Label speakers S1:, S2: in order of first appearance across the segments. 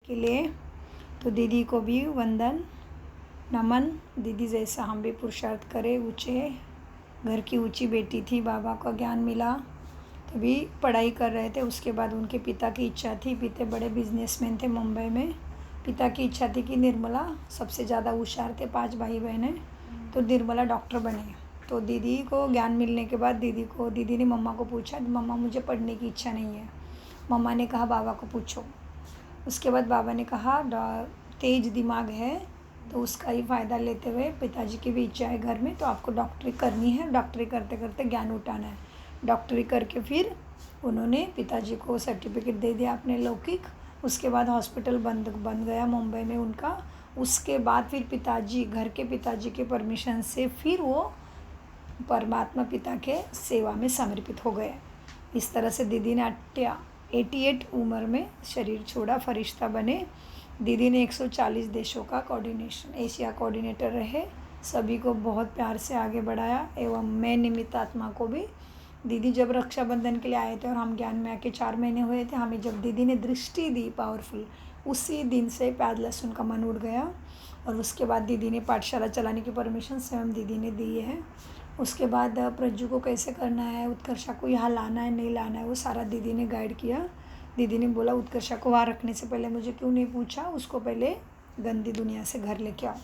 S1: के लिए। तो दीदी को भी वंदन नमन। दीदी जैसा हम भी पुरुषार्थ करें, ऊँचे घर की ऊँची बेटी थी, बाबा का ज्ञान मिला तभी पढ़ाई कर रहे थे। उसके बाद उनके पिता की इच्छा थी, पिता बड़े बिजनेसमैन थे मुंबई में। पिता की इच्छा थी कि निर्मला सबसे ज़्यादा होशियार थे, 5 भाई बहन हैं, तो निर्मला डॉक्टर बने। तो दीदी को ज्ञान मिलने के बाद दीदी ने मम्मा को पूछा, मम्मा मुझे पढ़ने की इच्छा नहीं है। मम्मा ने कहा बाबा को पूछो। उसके बाद बाबा ने कहा तेज दिमाग है तो उसका ही फ़ायदा लेते हुए पिताजी की भी इच्छा है घर में, तो आपको डॉक्टरी करनी है, डॉक्टरी करते करते ज्ञान उठाना है। डॉक्टरी करके फिर उन्होंने पिताजी को सर्टिफिकेट दे दिया अपने लौकिक। उसके बाद हॉस्पिटल बन गया मुंबई में उनका। उसके बाद फिर घर के पिताजी के परमिशन से फिर वो परमात्मा पिता के सेवा में समर्पित हो गए। इस तरह से दीदी ने 88 उम्र में शरीर छोड़ा, फरिश्ता बने। दीदी ने 140 देशों का एशिया कोऑर्डिनेटर रहे, सभी को बहुत प्यार से आगे बढ़ाया। एवं मैं निमित्त आत्मा को भी, दीदी जब रक्षाबंधन के लिए आए थे और हम ज्ञान में आके 4 महीने हुए थे, हमें जब दीदी ने दृष्टि दी पावरफुल, उसी दिन से प्याज लहसुन का मन उड़ गया। और उसके बाद दीदी ने पाठशाला चलाने की परमिशन स्वयं दीदी ने दी है। उसके बाद प्रज्जू को कैसे करना है, उत्कर्षा को यहाँ लाना है नहीं लाना है, वो सारा दीदी ने गाइड किया। दीदी ने बोला उत्कर्षा को वहाँ रखने से पहले मुझे क्यों नहीं पूछा, उसको पहले गंदी दुनिया से घर लेके आओ।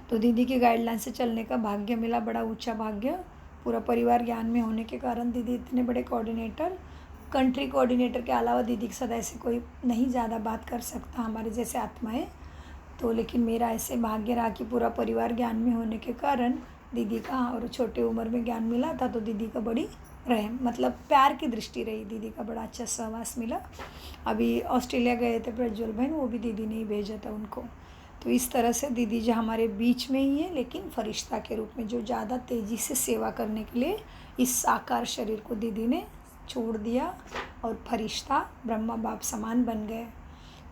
S1: तो दीदी की गाइडलाइन से चलने का भाग्य मिला, बड़ा ऊंचा भाग्य। पूरा परिवार ज्ञान में होने के कारण दीदी इतने बड़े कोऑर्डिनेटर, कंट्री कोऑर्डिनेटर के अलावा दीदी के साथ ऐसे कोई नहीं ज़्यादा बात कर सकता हमारे जैसे आत्माएं। तो लेकिन मेरा ऐसे भाग्य रहा कि पूरा परिवार ज्ञान में होने के कारण दीदी का, और छोटे उम्र में ज्ञान मिला था तो दीदी का बड़ी मतलब प्यार की दृष्टि रही, दीदी का बड़ा अच्छा सहवास मिला। अभी ऑस्ट्रेलिया गए थे प्रज्वल बहन, वो भी दीदी ने ही भेजा था उनको। तो इस तरह से दीदी जो हमारे बीच में ही है, लेकिन फरिश्ता के रूप में जो ज़्यादा तेज़ी से सेवा करने के लिए इस साकार शरीर को दीदी ने छोड़ दिया और फरिश्ता ब्रह्मा बाप समान बन गए।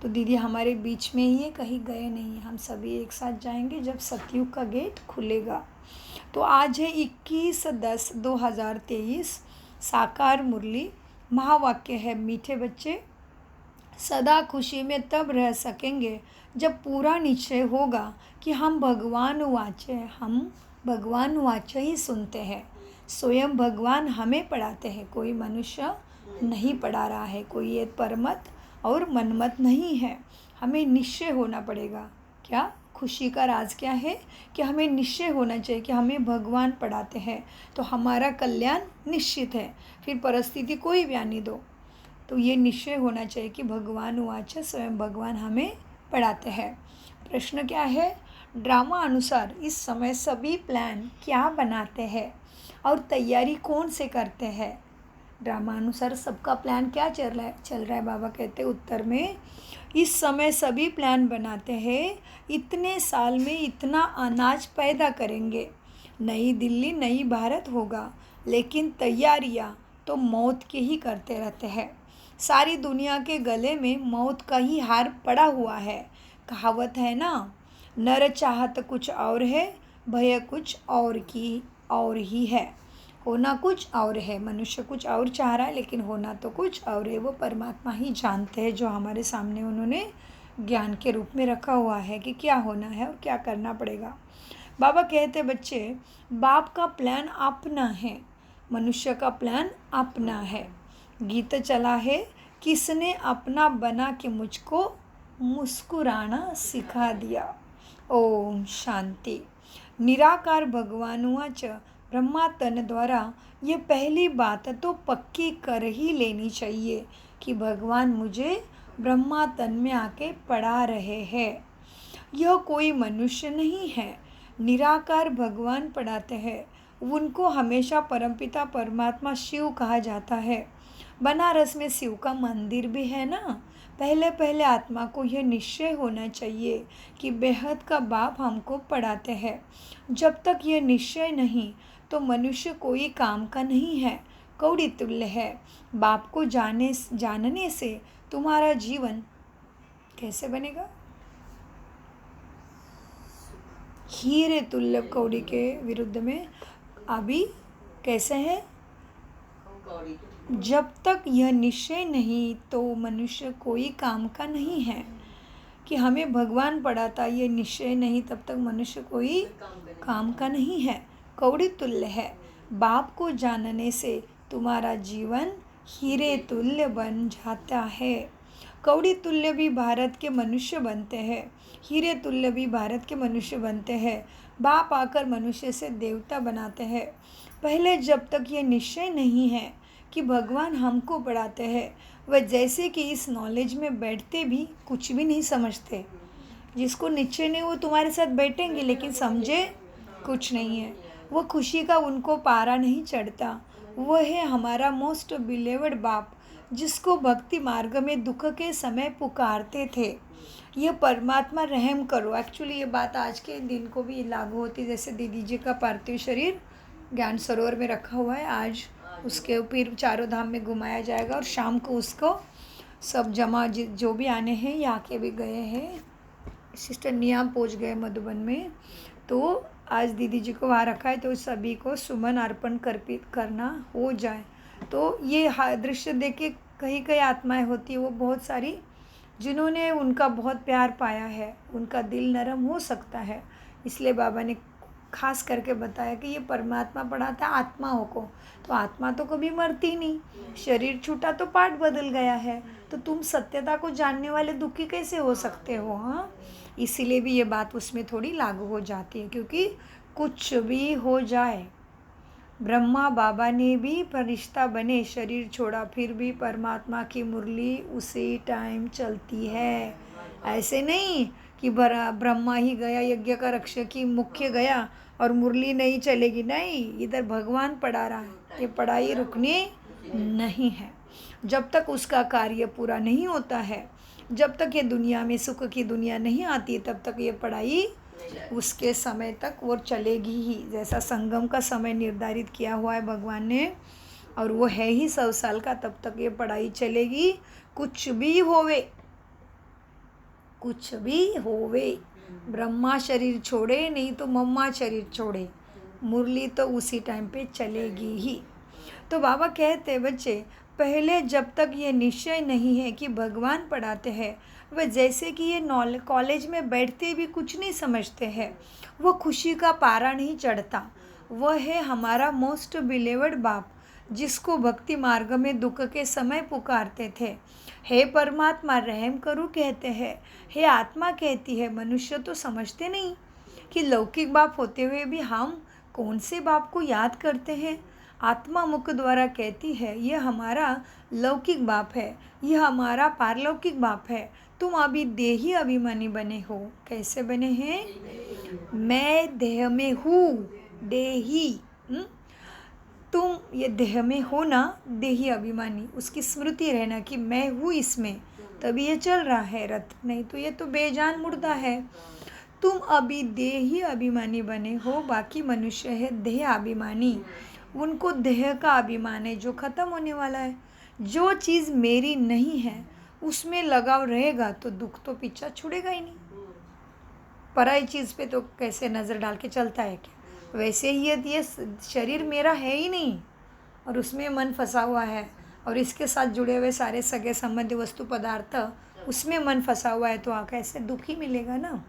S1: तो दीदी हमारे बीच में ही है, कहीं गए नहीं। हम सभी एक साथ जाएंगे जब सतयुग का गेट खुलेगा। तो आज है 21/10/2023, साकार मुरली। महावाक्य है, मीठे बच्चे सदा खुशी में तब रह सकेंगे जब पूरा निश्चय होगा कि हम भगवान वाच्य ही सुनते हैं। स्वयं भगवान हमें पढ़ाते हैं, कोई मनुष्य नहीं पढ़ा रहा है, कोई ये परमत और मनमत नहीं है। हमें निश्चय होना पड़ेगा। क्या खुशी का राज क्या है कि हमें निश्चय होना चाहिए कि हमें भगवान पढ़ाते हैं, तो हमारा कल्याण निश्चित है। फिर परिस्थिति कोई भी आने दो, तो ये निश्चय होना चाहिए कि भगवान वाच्य स्वयं भगवान हमें पढ़ाते हैं। प्रश्न क्या है, ड्रामा अनुसार इस समय सभी प्लान क्या बनाते हैं और तैयारी कौन से करते हैं? ड्रामा अनुसार सबका प्लान क्या चल रहा है? बाबा कहते उत्तर में, इस समय सभी प्लान बनाते हैं, इतने साल में इतना अनाज पैदा करेंगे, नई दिल्ली नई भारत होगा, लेकिन तैयारियां तो मौत के ही करते रहते हैं। सारी दुनिया के गले में मौत का ही हार पड़ा हुआ है। कहावत है ना, नर चाहत कुछ और है, भय कुछ और ही है। होना कुछ और है, मनुष्य कुछ और चाह रहा है, लेकिन होना तो कुछ और है। वो परमात्मा ही जानते हैं, जो हमारे सामने उन्होंने ज्ञान के रूप में रखा हुआ है कि क्या होना है और क्या करना पड़ेगा। बाबा कहते बच्चे, बाप का प्लान अपना है, मनुष्य का प्लान अपना है। गीत चला है, किसने अपना बना के मुझको मुस्कुराना सिखा दिया। ओम शांति। निराकार भगवानुवाच, ब्रह्मा तन द्वारा ये पहली बात तो पक्की कर ही लेनी चाहिए कि भगवान मुझे ब्रह्मा तन में आके पढ़ा रहे हैं। यह कोई मनुष्य नहीं है, निराकार भगवान पढ़ाते हैं। उनको हमेशा परमपिता परमात्मा शिव कहा जाता है। बनारस में शिव का मंदिर भी है ना। पहले आत्मा को यह निश्चय होना चाहिए कि बेहद का बाप हमको पढ़ाते हैं। जब तक यह निश्चय नहीं तो मनुष्य कोई काम का नहीं है, कौड़ी तुल्य है। बाप को जानने से तुम्हारा जीवन कैसे बनेगा? हीरे तुल्य कौड़ी के विरुद्ध में अभी कैसे है? जब तक यह निश्चय नहीं तो मनुष्य कोई काम का नहीं है। कि हमें भगवान पढ़ाता ये निश्चय नहीं, तब तक मनुष्य कोई काम का नहीं है। कौड़ी तुल्य है। बाप को जानने से तुम्हारा जीवन हीरे तुल्य बन जाता है। कौड़ी तुल्य भी भारत के मनुष्य बनते हैं, हीरे तुल्य भी भारत के मनुष्य बनते हैं। बाप आकर मनुष्य से देवता बनाते हैं। पहले जब तक ये निश्चय नहीं है कि भगवान हमको पढ़ाते हैं, वह जैसे कि इस नॉलेज में बैठते भी कुछ भी नहीं समझते। जिसको निश्चय नहीं वो तुम्हारे साथ बैठेंगे लेकिन समझे कुछ नहीं है। वो खुशी का उनको पारा नहीं चढ़ता। वह है हमारा मोस्ट बिलेवड बाप, जिसको भक्ति मार्ग में दुख के समय पुकारते थे। यह परमात्मा रहम करो। एक्चुअली ये बात आज के दिन को भी लागू होती है। जैसे दीदी जी का पार्थिव शरीर ज्ञान सरोवर में रखा हुआ है, आज उसके फिर चारों धाम में घुमाया जाएगा और शाम को उसको सब जमा जो भी आने हैं, ये आके भी गए हैं। सिस्टर नियाम पहुँच गए मधुबन में, तो आज दीदी जी को वहाँ रखा है, तो सभी को सुमन अर्पण करना हो जाए। तो ये दृश्य देख के कई कई आत्माएं होती है, वो बहुत सारी जिन्होंने उनका बहुत प्यार पाया है, उनका दिल नरम हो सकता है। इसलिए बाबा ने खास करके बताया कि ये परमात्मा पढ़ाता है आत्माओं को। तो आत्मा तो कभी मरती नहीं, शरीर छूटा तो पार्ट बदल गया है, तो तुम सत्यता को जानने वाले दुखी कैसे हो सकते हो? हाँ, इसीलिए भी ये बात उसमें थोड़ी लागू हो जाती है। क्योंकि कुछ भी हो जाए, ब्रह्मा बाबा ने भी फरिश्ता बने, शरीर छोड़ा, फिर भी परमात्मा की मुरली उसी टाइम चलती है। ऐसे नहीं कि ब्रह्मा ही गया, यज्ञ का रक्षक ही मुख्य गया और मुरली नहीं चलेगी। नहीं, इधर भगवान पढ़ा रहा है, ये पढ़ाई रुकनी नहीं है। जब तक उसका कार्य पूरा नहीं होता है, जब तक ये दुनिया में सुख की दुनिया नहीं आती, तब तक ये पढ़ाई उसके समय तक वो चलेगी ही। जैसा संगम का समय निर्धारित किया हुआ है भगवान ने, और वो है ही 100 साल का, तब तक ये पढ़ाई चलेगी। कुछ भी होवे, कुछ भी होवे, ब्रह्मा शरीर छोड़े नहीं तो मम्मा शरीर छोड़े, मुरली तो उसी टाइम पे चलेगी ही। तो बाबा कहते बच्चे, पहले जब तक ये निश्चय नहीं है कि भगवान पढ़ाते हैं, वह जैसे कि ये कॉलेज में बैठते भी कुछ नहीं समझते हैं, वो खुशी का पारा नहीं चढ़ता। वह है हमारा मोस्ट बिलेवड बाप, जिसको भक्ति मार्ग में दुख के समय पुकारते थे। हे परमात्मा रहम करो कहते हैं, हे आत्मा कहती है। मनुष्य तो समझते नहीं कि लौकिक बाप होते हुए भी हम कौन से बाप को याद करते हैं। आत्मा मुख द्वारा कहती है, यह हमारा लौकिक बाप है, यह हमारा पारलौकिक बाप है। तुम अभी देही अभिमानी बने हो। कैसे बने हैं? मैं देह में हूँ, देही। तुम ये देह में हो ना, देही अभिमानी, उसकी स्मृति रहना कि मैं हूँ इसमें, तभी ये चल रहा है रथ, नहीं तो ये तो बेजान मुर्दा है। तुम अभी देही अभिमानी बने हो, बाकी मनुष्य है देह अभिमानी। उनको देह का अभिमान है जो ख़त्म होने वाला है। जो चीज़ मेरी नहीं है उसमें लगाव रहेगा तो दुख तो पीछा छुड़ेगा ही नहीं। पराई चीज़ पे तो कैसे नज़र डाल के चलता है क्या? वैसे ही ये शरीर मेरा है ही नहीं और उसमें मन फंसा हुआ है, और इसके साथ जुड़े हुए सारे सगे संबंधी वस्तु पदार्थ, उसमें मन फंसा हुआ है, तो कैसे दुख ही मिलेगा ना।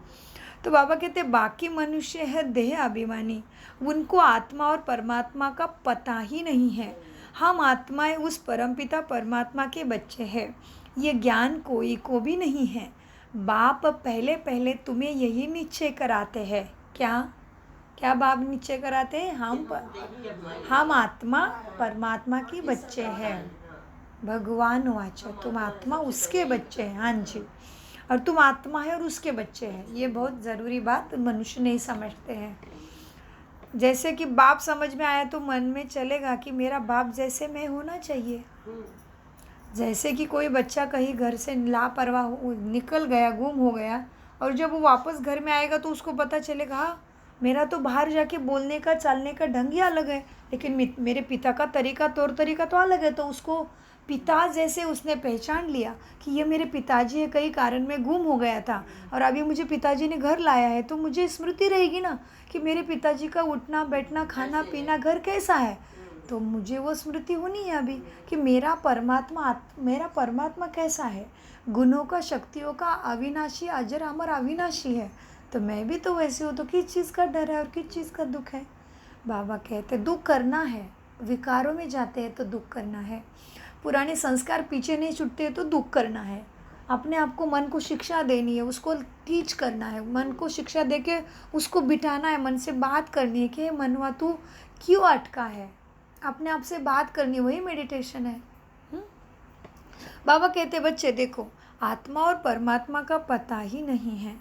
S1: तो बाबा कहते बाकी मनुष्य है देह अभिमानी, उनको आत्मा और परमात्मा का पता ही नहीं है। हम आत्माएं उस परमपिता परमात्मा के बच्चे हैं, ये ज्ञान कोई को भी नहीं है। बाप पहले पहले तुम्हें यही निश्चय कराते हैं। क्या क्या बाप निश्चय कराते हैं? हम आत्मा परमात्मा के बच्चे हैं। भगवान वाचा, तुम आत्मा उसके बच्चे हैं। हाँ जी, और तुम आत्मा है और उसके बच्चे हैं। ये बहुत ज़रूरी बात मनुष्य नहीं समझते हैं। जैसे कि बाप समझ में आया तो मन में चलेगा कि मेरा बाप जैसे मैं होना चाहिए। जैसे कि कोई बच्चा कहीं घर से लापरवाह निकल गया, गुम हो गया, और जब वो वापस घर में आएगा तो उसको पता चलेगा, हाँ मेरा तो बाहर जाके बोलने का चालने का ढंग ही अलग है, लेकिन मेरे पिता का तौर तरीका तो अलग है। तो उसको पिता जैसे उसने पहचान लिया कि ये मेरे पिताजी है, कई कारण में गुम हो गया था और अभी मुझे पिताजी ने घर लाया है, तो मुझे स्मृति रहेगी ना कि मेरे पिताजी का उठना बैठना खाना पीना घर कैसा है। तो मुझे वो स्मृति होनी है अभी कि मेरा परमात्मा कैसा है, गुणों का, शक्तियों का, अविनाशी, अजर अमर अविनाशी है। तो मैं भी तो वैसे हूँ, तो किस चीज़ का डर है और किस चीज़ का दुख है। बाबा कहते दुख करना है, विकारों में जाते हैं तो दुख करना है, पुराने संस्कार पीछे नहीं छूटते तो दुख करना है। अपने आप को, मन को शिक्षा देनी है, उसको टीच करना है, मन को शिक्षा दे के उसको बिठाना है, मन से बात करनी है कि मनवा तू क्यों अटका है, अपने आप से बात करनी, वही मेडिटेशन है। बाबा कहते बच्चे देखो, आत्मा और परमात्मा का पता ही नहीं है।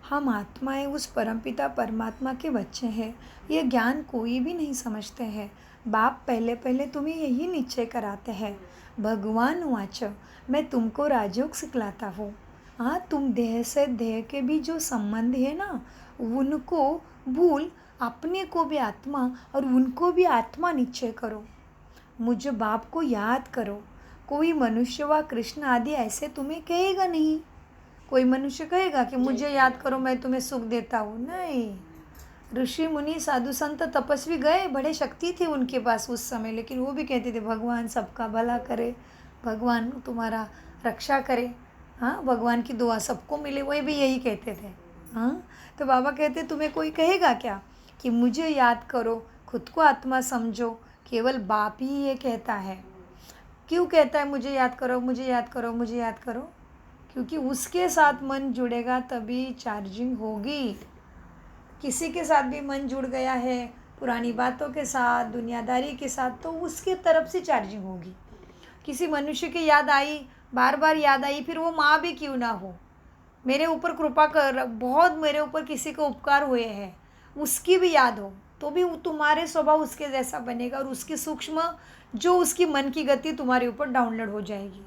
S1: हम आत्माएं उस परमपिता परमात्मा के बच्चे हैं। ये ज्ञान कोई भी नहीं समझते हैं। बाप पहले पहले तुम्हें यही निश्चय कराते हैं। भगवान वाच, मैं तुमको राजयोग सिखलाता हूँ। हाँ, तुम देह से देह के भी जो संबंध है ना, उनको भूल अपने को भी आत्मा और उनको भी आत्मा निश्चय करो। मुझ बाप को याद करो। कोई मनुष्य व कृष्ण आदि ऐसे तुम्हें कहेगा नहीं। कोई मनुष्य कहेगा कि मुझे याद करो, मैं तुम्हें सुख देता हूँ, नहीं। ऋषि मुनि साधु संत तपस्वी गए, बड़े शक्ति थी उनके पास उस समय, लेकिन वो भी कहते थे भगवान सबका भला करे, भगवान तुम्हारा रक्षा करे, हाँ, भगवान की दुआ सबको मिले, वही भी यही कहते थे। हाँ, तो बाबा कहते तुम्हें कोई कहेगा क्या कि मुझे याद करो, खुद को आत्मा समझो। केवल बाप ही ये कहता है। क्यों कहता है मुझे याद करो, मुझे याद करो, मुझे याद करो? क्योंकि उसके साथ मन जुड़ेगा तभी चार्जिंग होगी। किसी के साथ भी मन जुड़ गया है, पुरानी बातों के साथ, दुनियादारी के साथ, तो उसके तरफ से चार्जिंग होगी। किसी मनुष्य की याद आई, बार बार याद आई, फिर वो माँ भी क्यों ना हो, मेरे ऊपर कृपा कर, बहुत मेरे ऊपर किसी को उपकार हुए हैं, उसकी भी याद हो, तो भी तुम्हारे स्वभाव उसके जैसा बनेगा और उसकी सूक्ष्म जो उसकी मन की गति तुम्हारे ऊपर डाउनलोड हो जाएगी।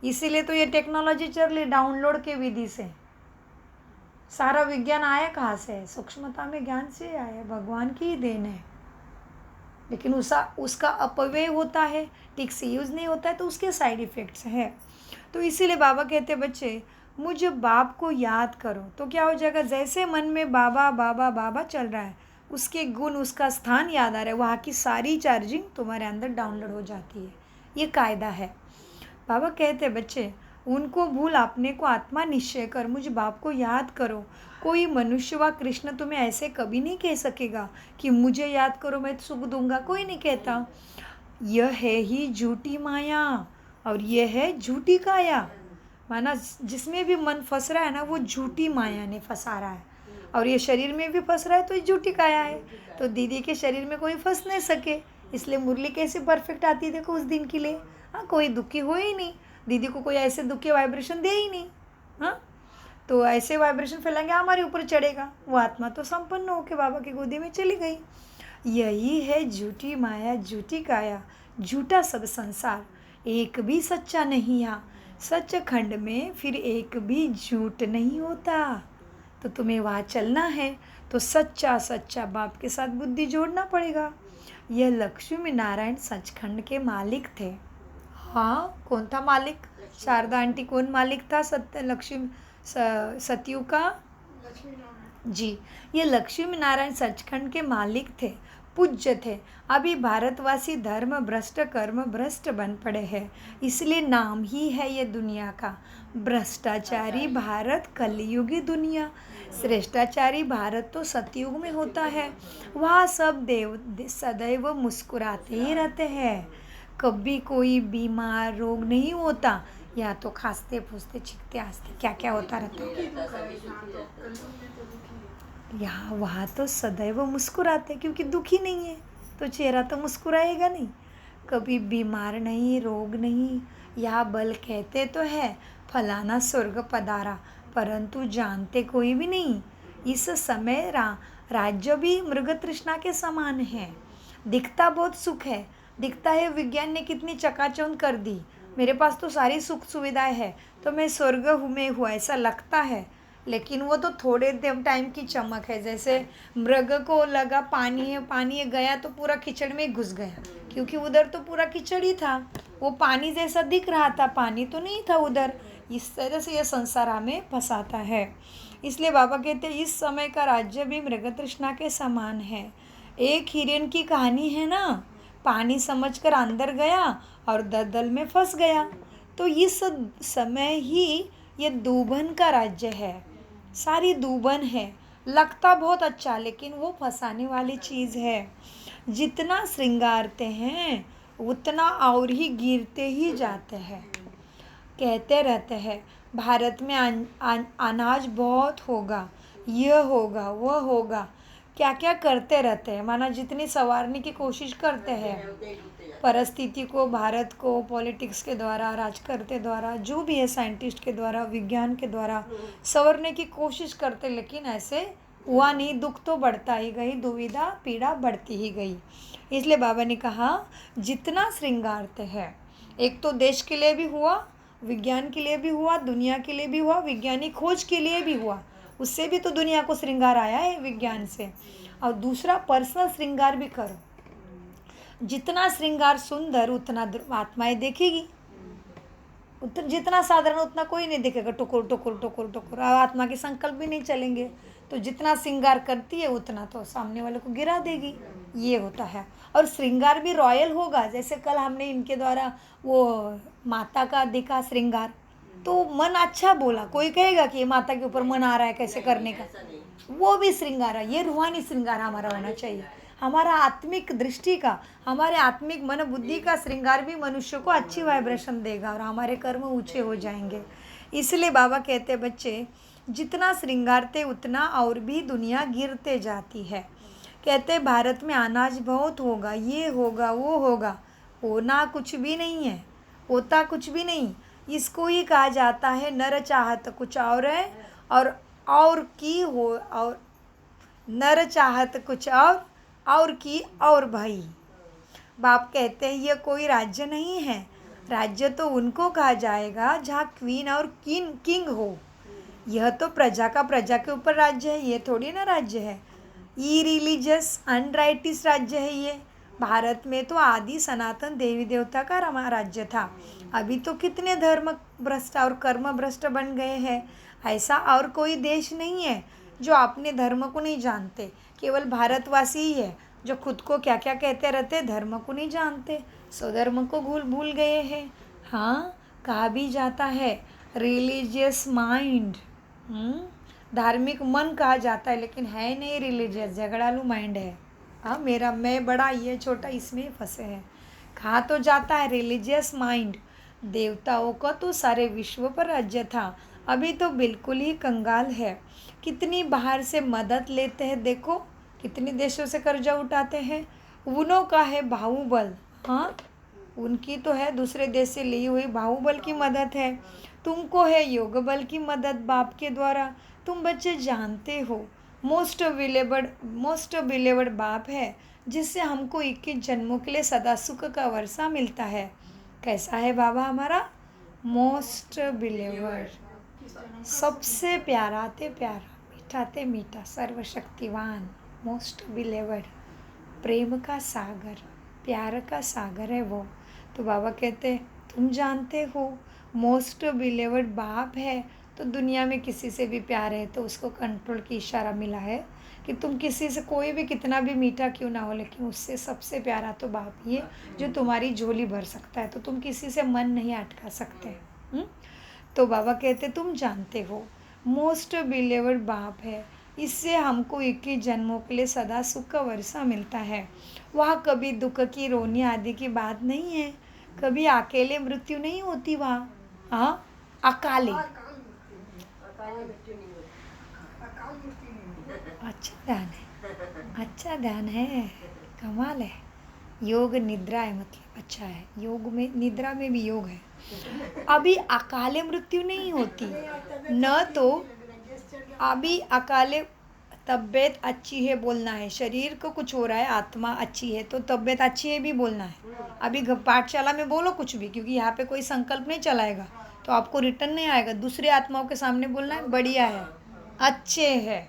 S1: इसीलिए तो ये टेक्नोलॉजी चल रही, डाउनलोड के विधि से। सारा विज्ञान आया कहाँ से है? सूक्ष्मता में ज्ञान से आया है, भगवान की ही देन है। लेकिन उसका अपव्यय होता है, ठीक से यूज़ नहीं होता है, तो उसके साइड इफ़ेक्ट्स है। तो इसीलिए बाबा कहते बच्चे मुझ बाप को याद करो, तो क्या हो जाएगा? जैसे मन में बाबा बाबा बाबा चल रहा है, उसके गुण, उसका स्थान याद आ रहा है, वहाँ की सारी चार्जिंग तुम्हारे अंदर डाउनलोड हो जाती है। ये कायदा है। बाबा कहते बच्चे उनको भूल अपने को आत्मा निश्चय कर, मुझ बाप को याद करो। कोई मनुष्य व कृष्ण तुम्हें ऐसे कभी नहीं कह सकेगा कि मुझे याद करो मैं सुख दूंगा, कोई नहीं कहता। यह है ही झूठी माया और यह है झूठी काया। माना जिसमें भी मन फंस रहा है ना, वो झूठी माया ने फंसा रहा है, और ये शरीर में भी फंस रहा है तो ये झूठी काया है। तो दीदी के शरीर में कोई फंस नहीं सके, इसलिए मुरली कैसे परफेक्ट आती देखो उस दिन के लिए। हाँ, कोई दुखी हो ही नहीं, दीदी को कोई ऐसे दुख के वाइब्रेशन दे ही नहीं। हाँ, तो ऐसे वाइब्रेशन फैलाएंगे हमारे ऊपर चढ़ेगा, वो आत्मा तो संपन्न होकर बाबा की गोदी में चली गई। यही है झूठी माया, झूठी काया, झूठा सब संसार, एक भी सच्चा नहीं यहाँ। सच खंड में फिर एक भी झूठ नहीं होता। तो तुम्हें वहाँ चलना है तो सच्चा सच्चा बाप के साथ बुद्धि जोड़ना पड़ेगा। यह लक्ष्मी नारायण सचखंड के मालिक थे। हाँ, कौन था मालिक? शारदा आंटी कौन मालिक था सतयुग का? जी, ये लक्ष्मी नारायण सचखंड के मालिक थे, पूज्य थे। अभी भारतवासी धर्म भ्रष्ट कर्म भ्रष्ट बन पड़े हैं, इसलिए नाम ही है ये दुनिया का भ्रष्टाचारी भारत, कलयुगी दुनिया। श्रेष्ठाचारी भारत तो सतयुग में होता है, वहाँ सब देव सदैव मुस्कुराते ही रहते हैं, कभी कोई बीमार रोग नहीं होता, या तो खांसते फूसते छिकते हंसते क्या क्या होता रहता है। यहाँ वहाँ तो सदैव मुस्कुराते, क्योंकि दुखी नहीं है तो चेहरा तो मुस्कुराएगा नहीं। कभी बीमार नहीं, रोग नहीं। यहाँ बल कहते तो है फलाना स्वर्ग पधारा, परंतु जानते कोई भी नहीं। इस समय राज्य भी मृग तृष्णा के समान है। दिखता बहुत सुख है, दिखता है विज्ञान ने कितनी चकाचौंध कर दी, मेरे पास तो सारी सुख सुविधाएं है, तो मैं स्वर्ग में हुआ ऐसा लगता है, लेकिन वो तो थोड़े टाइम की चमक है। जैसे मृग को लगा पानी है, पानी गया तो पूरा कीचड़ में घुस गया, क्योंकि उधर तो पूरा कीचड़ ही था, वो पानी जैसा दिख रहा था, पानी तो नहीं था उधर। इस तरह से यह संसार हमें फंसाता है। इसलिए बाबा कहते हैं इस समय का राज्य भी मृग तृष्णा के समान है। एक हिरण की कहानी है ना, पानी समझकर अंदर गया और दलदल में फंस गया। तो इस समय ही ये दूबन का राज्य है, सारी दूबन है। लगता बहुत अच्छा लेकिन वो फंसाने वाली चीज़ है। जितना श्रृंगारते हैं उतना और ही गिरते ही जाते हैं। कहते रहते हैं भारत में अनाज बहुत होगा, यह होगा वह होगा, क्या क्या करते रहते हैं। माना जितनी संवारने की कोशिश करते हैं परिस्थिति को, भारत को, पॉलिटिक्स के द्वारा, राजकर्ता द्वारा, जो भी है, साइंटिस्ट के द्वारा, विज्ञान के द्वारा संवरने की कोशिश करते, लेकिन ऐसे हुआ नहीं। दुख तो बढ़ता ही गई, दुविधा पीड़ा बढ़ती ही गई। इसलिए बाबा ने कहा जितना श्रृंगारते हैं, एक तो देश के लिए भी हुआ, विज्ञान के लिए भी हुआ, दुनिया के लिए भी हुआ, वैज्ञानिक खोज के लिए भी हुआ, उससे भी तो दुनिया को श्रृंगार आया है विज्ञान से। और दूसरा पर्सनल श्रृंगार भी करो। जितना श्रृंगार सुंदर उतना आत्माएं देखेगी, जितना साधारण उतना कोई नहीं देखेगा। टुकुर टुकुर टुकुर टुकुर, आत्मा के संकल्प भी नहीं चलेंगे। तो जितना श्रृंगार करती है उतना तो सामने वाले को गिरा देगी, ये होता है। और श्रृंगार भी रॉयल होगा। जैसे कल हमने इनके द्वारा वो माता का देखा श्रृंगार, तो मन अच्छा बोला। कोई कहेगा कि ये माता के ऊपर मन आ रहा है कैसे करने का, वो भी श्रृंगार है। ये रूहानी श्रृंगार हमारा होना चाहिए। हमारा आत्मिक दृष्टि का, हमारे आत्मिक मन बुद्धि का श्रृंगार भी मनुष्य को अच्छी वाइब्रेशन देगा और हमारे कर्म ऊंचे हो जाएंगे। इसलिए बाबा कहते बच्चे जितना श्रृंगारते उतना और भी दुनिया गिरते जाती है। कहते भारत में अनाज बहुत होगा, ये होगा वो होगा। होना कुछ भी नहीं है, होता कुछ भी नहीं। इसको ही कहा जाता है नर चाहत कुछ और है और की हो, और नर चाहत कुछ और की और भाई। बाप कहते हैं ये कोई राज्य नहीं है। राज्य तो उनको कहा जाएगा जहाँ क्वीन और किंग हो। यह तो प्रजा का प्रजा के ऊपर राज्य है, ये थोड़ी ना राज्य है। ई रिलीजियस अनराइटिस राज्य है ये। भारत में तो आदि सनातन देवी देवता का राज्य था। अभी तो कितने धर्म भ्रष्ट और कर्म भ्रष्ट बन गए हैं। ऐसा और कोई देश नहीं है जो अपने धर्म को नहीं जानते। केवल भारतवासी ही है जो खुद को क्या क्या कहते रहते, धर्म को नहीं जानते, स्वधर्म को भूल गए हैं। हाँ, कहा भी जाता है रिलीजियस माइंड, धार्मिक मन कहा जाता है, लेकिन है नहीं रिलीजियस, झगड़ालू माइंड है। हाँ, मेरा मैं बड़ा ये छोटा, इसमें फंसे हैं। कहा तो जाता है रिलीजियस माइंड। देवताओं का तो सारे विश्व पर राज्य था, अभी तो बिल्कुल ही कंगाल है। कितनी बाहर से मदद लेते हैं, देखो कितने देशों से कर्जा उठाते हैं। उनों का है बाहुबल, हाँ उनकी तो है दूसरे देश से ली हुई बाहुबल की मदद है। तुमको है योग बल की मदद बाप के द्वारा। तुम बच्चे जानते हो मोस्ट बिलेवड बाप है, जिससे हमको 21 जन्मों के लिए सदा सुख का वर्षा मिलता है। कैसा है बाबा हमारा? मोस्ट बिलेवड, सबसे प्यारा ते प्यारा, मीठा ते मीठा, सर्वशक्तिवान, मोस्ट बिलेवड, प्रेम का सागर, प्यार का सागर है वो। तो बाबा कहते तुम जानते हो मोस्ट बिलेवड बाप है, तो दुनिया में किसी से भी प्यार है तो उसको कंट्रोल की इशारा मिला है कि तुम किसी से कोई भी कितना भी मीठा क्यों ना हो, लेकिन उससे सबसे प्यारा तो बाप ही है जो तुम्हारी झोली भर सकता है। तो तुम किसी से मन नहीं अटका सकते। तो बाबा कहते तुम जानते हो मोस्ट बिलेवड बाप है, इससे हमको 21 जन्मों के लिए सदा सुख का वर्षा मिलता है। वहाँ कभी दुख की रोनी आदि की बात नहीं है, कभी अकेले मृत्यु नहीं होती वहाँ। हाँ, अकाले, अच्छा ध्यान है, अच्छा ध्यान है, कमाल है। योग निद्रा है, मतलब अच्छा है। योग में, निद्रा में भी योग है। अभी अकाले मृत्यु नहीं होती न, तो अभी अकाले तबीयत अच्छी है बोलना है, शरीर को कुछ हो रहा है, आत्मा अच्छी है तो तबीयत अच्छी है भी बोलना है। अभी पाठशाला में बोलो कुछ भी, क्योंकि यहाँ पे कोई संकल्प नहीं चलाएगा तो आपको रिटर्न नहीं आएगा। दूसरी आत्माओं के सामने बोलना है बढ़िया है, अच्छे है।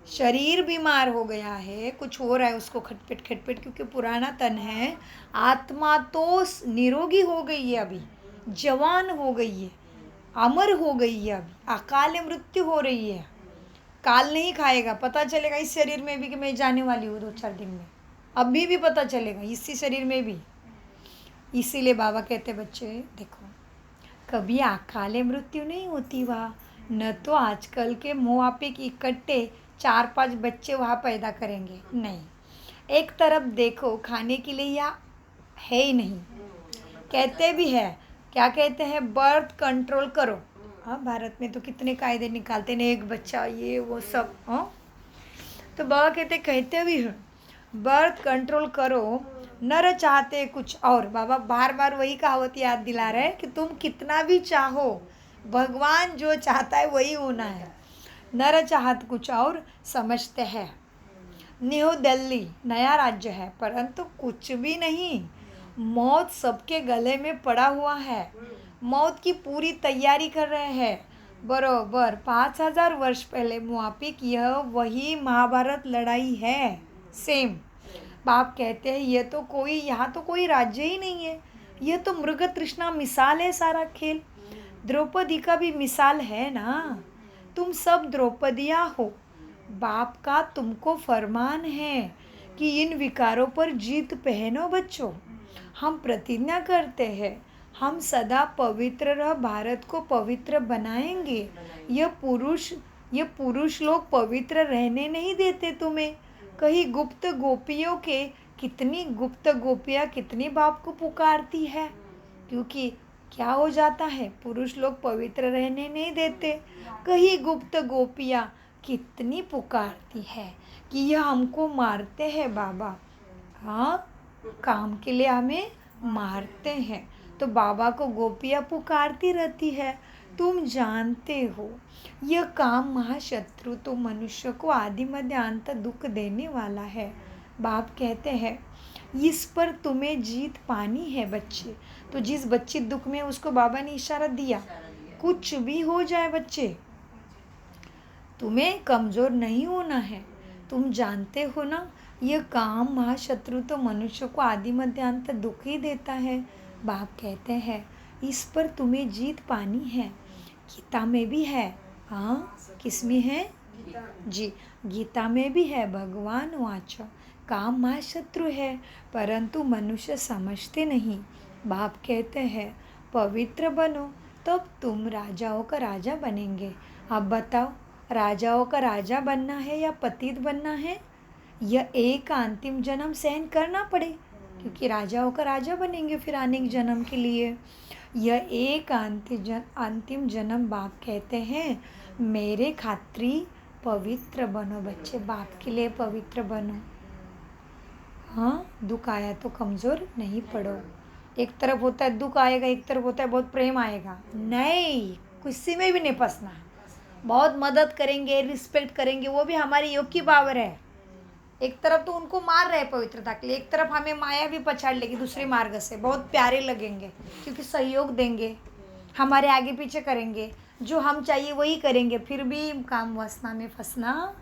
S1: शरीर बीमार हो गया है, कुछ हो रहा है उसको खटपिट, क्योंकि पुराना तन है। आत्मा तो निरोगी हो गई है, अभी जवान हो गई है, अमर हो गई है। अभी अकाल मृत्यु हो रही है। काल नहीं खाएगा, पता चलेगा इस शरीर में भी कि मैं जाने वाली हूँ 2-4 दिन में। अभी भी पता चलेगा, इसी शरीर में भी। इसीलिए बाबा कहते बच्चे देखो, कभी अकाले मृत्यु नहीं होती वहाँ, न तो आजकल के मुआफिक इकट्ठे 4-5 बच्चे वहाँ पैदा करेंगे, नहीं। एक तरफ देखो, खाने के लिए यहाँ है ही नहीं। कहते भी है, क्या कहते हैं, बर्थ कंट्रोल करो। हाँ, भारत में तो कितने कायदे निकालते हैं, एक बच्चा ये वो सब। हाँ, तो बाबा कहते भी हैं बर्थ कंट्रोल करो, नर चाहते कुछ और। बाबा बार बार वही कहावत याद दिला रहे हैं कि तुम कितना भी चाहो, भगवान जो चाहता है वही होना है। नर चाहत कुछ और, समझते हैं न्यू दिल्ली नया राज्य है, परंतु कुछ भी नहीं। मौत सबके गले में पड़ा हुआ है, मौत की पूरी तैयारी कर रहे हैं। बरोबर 5000 वर्ष पहले मुआफिक यह वही महाभारत लड़ाई है, सेम। बाप कहते हैं ये तो कोई, यहाँ तो कोई राज्य ही नहीं है, यह तो मृग तृष्णा मिसाल है सारा खेल। द्रौपदी का भी मिसाल है ना, तुम सब द्रौपदियाँ हो। बाप का तुमको फरमान है कि इन विकारों पर जीत पहनो बच्चों। हम प्रतिज्ञा करते हैं, हम सदा पवित्र रह भारत को पवित्र बनाएंगे। ये पुरुष लोग पवित्र रहने नहीं देते तुम्हें। कहीं गुप्त गोपियों के, कितनी गुप्त गोपियाँ कितनी बाप को पुकारती है, क्योंकि क्या हो जाता है, पुरुष लोग पवित्र रहने नहीं देते। कहीं गुप्त गोपियाँ कितनी पुकारती है कि यह हमको मारते हैं बाबा। हाँ, काम के लिए हमें मारते हैं, तो बाबा को गोपियाँ पुकारती रहती है। तुम जानते हो यह काम महाशत्रु तो मनुष्य को आदि मध्य अंत दुख देने वाला है। बाप कहते हैं इस पर तुम्हें जीत पानी है बच्चे। तो जिस बच्चे दुख में, उसको बाबा ने इशारा दिया, कुछ भी हो जाए बच्चे, तुम्हें कमज़ोर नहीं होना है। तुम जानते हो ना, यह काम महाशत्रु तो मनुष्य को आदि मध्य अंत दुख ही देता है। बाप कहते हैं इस पर तुम्हें जीत पानी है। गीता में भी है। हाँ, किस में है जी, गीता में भी है। भगवान वाच, काम महाशत्रु है, परंतु मनुष्य समझते नहीं। बाप कहते हैं पवित्र बनो, तब तुम राजाओं का राजा बनेंगे। अब बताओ, राजाओं का राजा बनना है या पतित बनना है? यह एक अंतिम जन्म सहन करना पड़े, क्योंकि राजाओं का राजा बनेंगे फिर अनेक जन्म के लिए। यह एक अंतिम जन्म। बाप कहते हैं मेरे खात्री पवित्र बनो बच्चे, बाप के लिए पवित्र बनो। हाँ, दुख आया तो कमज़ोर नहीं पड़ो। एक तरफ होता है दुख आएगा, एक तरफ होता है बहुत प्रेम आएगा, नहीं, किसी में भी नहीं फंसना। बहुत मदद करेंगे, रिस्पेक्ट करेंगे, वो भी हमारी योग की पावर है। एक तरफ तो उनको मार रहे पवित्रता के लिए, एक तरफ हमें माया भी पछाड़ लेगी दूसरे मार्ग से। बहुत प्यारे लगेंगे क्योंकि सहयोग देंगे, हमारे आगे पीछे करेंगे, जो हम चाहिए वही करेंगे। फिर भी काम वासना में फंसना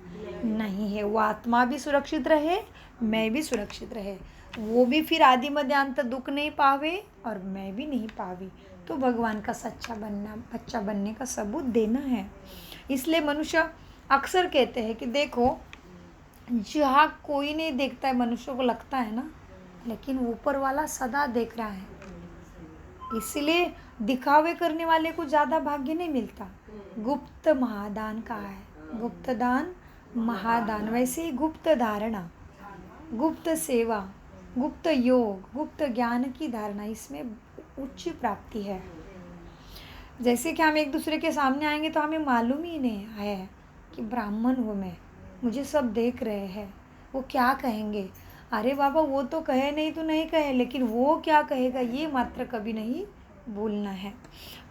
S1: नहीं है। वो आत्मा भी सुरक्षित रहे, मैं भी सुरक्षित रहे, वो भी फिर आदि मध्य अंत दुख नहीं पावे और मैं भी नहीं पावी। तो भगवान का सच्चा बनना, बच्चा बनने का सबूत देना है। इसलिए मनुष्य अक्सर कहते हैं कि देखो, जहाँ कोई नहीं देखता है, मनुष्य को लगता है ना, लेकिन ऊपर वाला सदा देख रहा है। इसलिए दिखावे करने वाले को ज़्यादा भाग्य नहीं मिलता। गुप्त महादान का है, गुप्त दान महादान। वैसे ही गुप्त धारणा, गुप्त सेवा, गुप्त योग, गुप्त ज्ञान की धारणा, इसमें उच्च प्राप्ति है। जैसे कि हम एक दूसरे के सामने आएंगे तो हमें मालूम ही नहीं है कि ब्राह्मण हूँ मैं, मुझे सब देख रहे हैं, वो क्या कहेंगे। अरे बाबा, वो तो कहे नहीं तो नहीं कहे, लेकिन वो क्या कहेगा ये मात्र कभी नहीं भूलना है।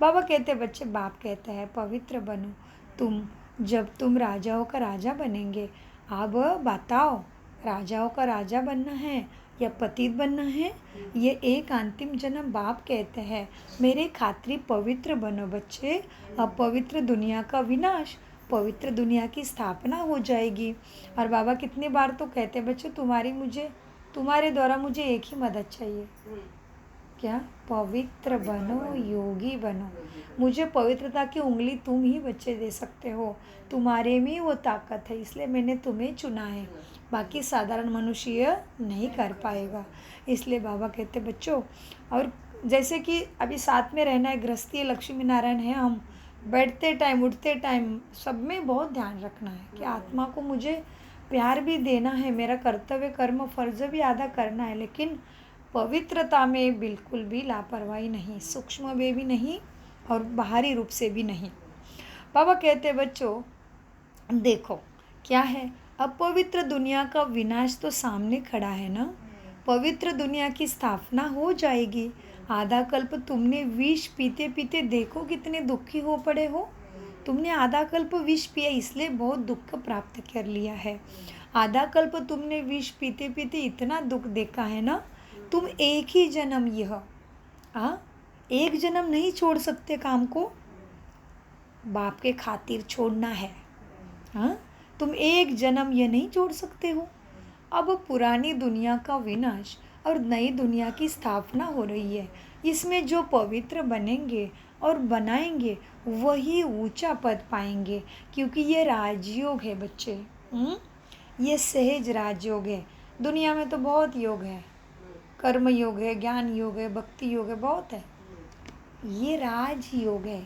S1: बाबा कहते बच्चे, बाप कहते हैं पवित्र बनो तुम, जब तुम राजाओं का राजा बनेंगे। अब बताओ, राजाओं का राजा बनना है या पतित बनना है? ये एक अंतिम जन्म। बाप कहते हैं मेरे खातिर पवित्र बनो बच्चे। अपवित्र दुनिया का विनाश, पवित्र दुनिया की स्थापना हो जाएगी। और बाबा कितनी बार तो कहते हैं बच्चे, तुम्हारे द्वारा मुझे एक ही मदद चाहिए, क्या? पवित्र बनो, योगी बनो। मुझे पवित्रता की उंगली तुम ही बच्चे दे सकते हो, तुम्हारे में वो ताकत है, इसलिए मैंने तुम्हें चुना है, बाकी साधारण मनुष्य नहीं कर पाएगा। इसलिए बाबा कहते बच्चों, और जैसे कि अभी साथ में रहना है, गृहस्थी लक्ष्मी नारायण है, हम बैठते टाइम उठते टाइम सब में बहुत ध्यान रखना है कि आत्मा को मुझे प्यार भी देना है, मेरा कर्तव्य कर्म फर्ज भी अदा करना है, लेकिन पवित्रता में बिल्कुल भी लापरवाही नहीं, सूक्ष्म में भी नहीं और बाहरी रूप से भी नहीं। बाबा कहते बच्चों देखो क्या है, अपवित्र दुनिया का विनाश तो सामने खड़ा है ना, पवित्र दुनिया की स्थापना हो जाएगी। आधा कल्प तुमने विष पीते पीते देखो कितने दुखी हो पड़े हो। तुमने आधा कल्प विष पिया इसलिए बहुत दुख प्राप्त कर लिया है। आधा कल्प तुमने विष पीते पीते इतना दुख देखा है ना, तुम एक ही जन्म एक जन्म नहीं छोड़ सकते काम को, बाप के खातिर छोड़ना है। तुम एक जन्म ये नहीं छोड़ सकते हो। अब पुरानी दुनिया का विनाश और नई दुनिया की स्थापना हो रही है, इसमें जो पवित्र बनेंगे और बनाएंगे वही ऊंचा पद पाएंगे, क्योंकि ये राजयोग है बच्चे। ये सहज राजयोग है। दुनिया में तो बहुत योग है, कर्म योग है, ज्ञान योग है, भक्ति योग है, बहुत है। ये राजयोग है,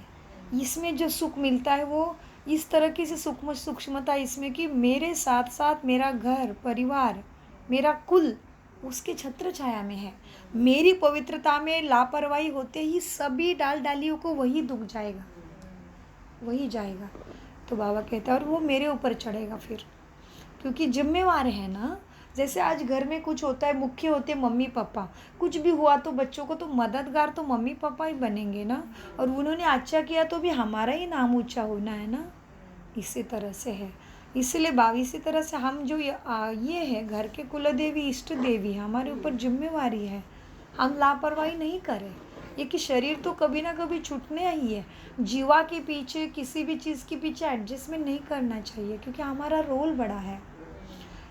S1: इसमें जो सुख मिलता है वो इस तरह की से सूक्ष्मता इसमें कि मेरे साथ साथ मेरा घर परिवार, मेरा कुल उसके छत्र छाया में है। मेरी पवित्रता में लापरवाही होते ही सभी डालियों को वही दुख जाएगा, वही जाएगा। तो बाबा कहता है और वो मेरे ऊपर चढ़ेगा फिर, क्योंकि जिम्मेवार है ना। जैसे आज घर में कुछ होता है, मुख्य होते मम्मी पापा, कुछ भी हुआ तो बच्चों को तो मददगार तो मम्मी पापा ही बनेंगे ना, और उन्होंने अच्छा किया तो भी हमारा ही नाम ऊंचा होना है ना। इसी तरह से है, इसलिए इसी तरह से हम जो ये है घर के कुल देवी इष्ट देवी, हमारे ऊपर जिम्मेवारी है, हम लापरवाही नहीं करें। ये कि शरीर तो कभी ना कभी छूटने ही है, जीवा के पीछे किसी भी चीज़ के पीछे एडजस्टमेंट नहीं करना चाहिए, क्योंकि हमारा रोल बड़ा है।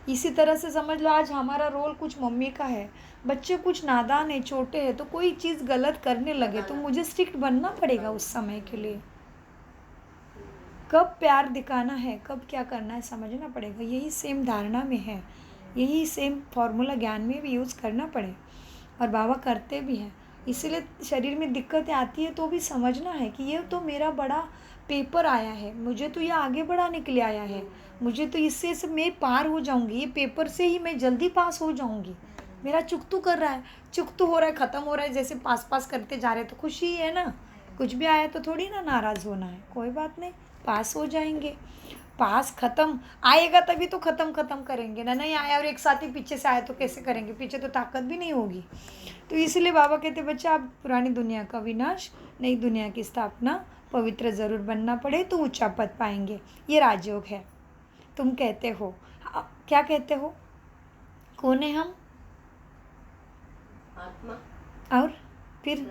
S1: इसी तरह से समझ लो आज हमारा रोल कुछ मम्मी का है, बच्चे कुछ नादान है, छोटे हैं, तो कोई चीज़ गलत करने लगे तो मुझे स्ट्रिक्ट बनना पड़ेगा उस समय के लिए। कब प्यार दिखाना है, कब क्या करना है समझना पड़ेगा। यही सेम धारणा में है, यही सेम फॉर्मूला ज्ञान में भी यूज़ करना पड़े, और बाबा करते भी हैं। इसलिए शरीर में दिक्कतें आती है तो भी समझना है कि ये तो मेरा बड़ा पेपर आया है, मुझे तो ये आगे बढ़ाने के लिए आया है, मुझे तो इससे से मैं पार हो जाऊंगी, ये पेपर से ही मैं जल्दी पास हो जाऊंगी। मेरा चुकतू कर रहा है, चुकतू हो रहा है, ख़त्म हो रहा है, जैसे पास करते जा रहे तो खुशी है ना। कुछ भी आया तो थोड़ी ना नाराज़ होना है, कोई बात नहीं, पास हो जाएंगे। पास ख़त्म आएगा तभी तो ख़त्म करेंगे ना, नहीं आया और एक साथ ही पीछे से आया तो कैसे करेंगे, पीछे तो ताकत भी नहीं होगी। तो इसलिए बाबा कहते बच्चे आप पुरानी दुनिया का विनाश, नई दुनिया की स्थापना, पवित्र ज़रूर बनना पड़े तो ऊंचा पद पाएंगे। ये राजयोग है। तुम कहते हो क्या कहते हो, कौन है हम?
S2: आत्मा
S1: और फिर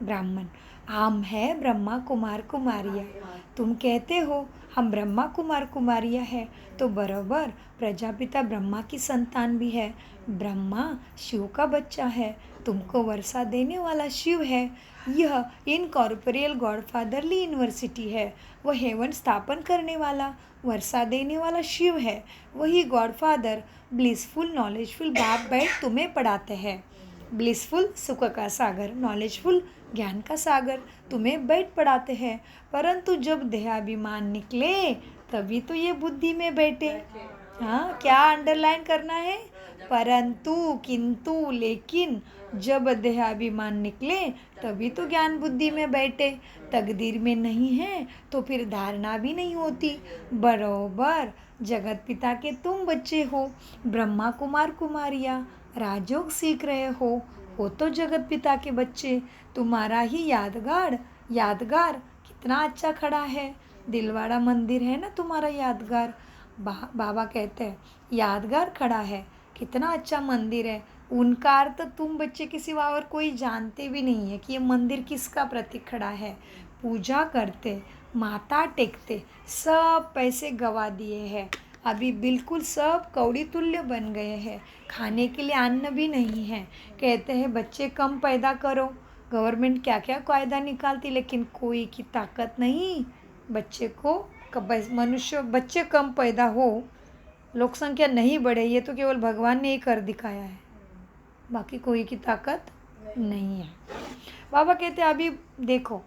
S1: ब्राह्मण। हम है ब्रह्मा कुमार कुमारियाँ। तुम कहते हो हम ब्रह्मा कुमार कुमारियाँ है, तो बराबर प्रजापिता ब्रह्मा की संतान भी है। ब्रह्मा शिव का बच्चा है, तुमको वर्षा देने वाला शिव है। यह इनकॉर्पोरियल गॉडफादरली यूनिवर्सिटी है, वह हेवन स्थापन करने वाला वर्षा देने वाला शिव है। वही गॉडफादर ब्लिसफुल नॉलेजफुल बाप बैठ तुम्हें पढ़ाते हैं। ब्लिसफुल सुख का सागर, नॉलेजफुल ज्ञान का सागर तुम्हें बैठ पढ़ाते हैं। परंतु जब देहाभिमान निकले तभी तो ये बुद्धि में बैठे। हाँ, क्या अंडरलाइन करना है? परंतु, किंतु, लेकिन जब देहाभिमान निकले तभी तो ज्ञान बुद्धि में बैठे। तकदीर में नहीं है तो फिर धारणा भी नहीं होती। बरोबर जगत पिता के तुम बच्चे हो, ब्रह्मा कुमार कुमारियाँ राजयोग सीख रहे हो तो जगत पिता के बच्चे। तुम्हारा ही यादगार कितना अच्छा खड़ा है, दिलवाड़ा मंदिर है ना तुम्हारा यादगार। बाबा कहते हैं यादगार खड़ा है, कितना अच्छा मंदिर है। उनका अर्थ तुम बच्चे के सिवा और कोई जानते भी नहीं है कि ये मंदिर किसका प्रतीक खड़ा है। पूजा करते, माथा टेकते, सब पैसे गवा दिए हैं, अभी बिल्कुल सब कौड़ी तुल्य बन गए हैं, खाने के लिए अन्न भी नहीं है। कहते हैं बच्चे कम पैदा करो, गवर्नमेंट क्या क्या कायदा निकालती, लेकिन कोई की ताकत नहीं बच्चे को मनुष्य बच्चे कम पैदा हो, लोक संख्या नहीं बढ़े, ये तो केवल भगवान ने ही कर दिखाया है, बाकी कोई की ताकत नहीं है। बाबा कहते हैं अभी देखो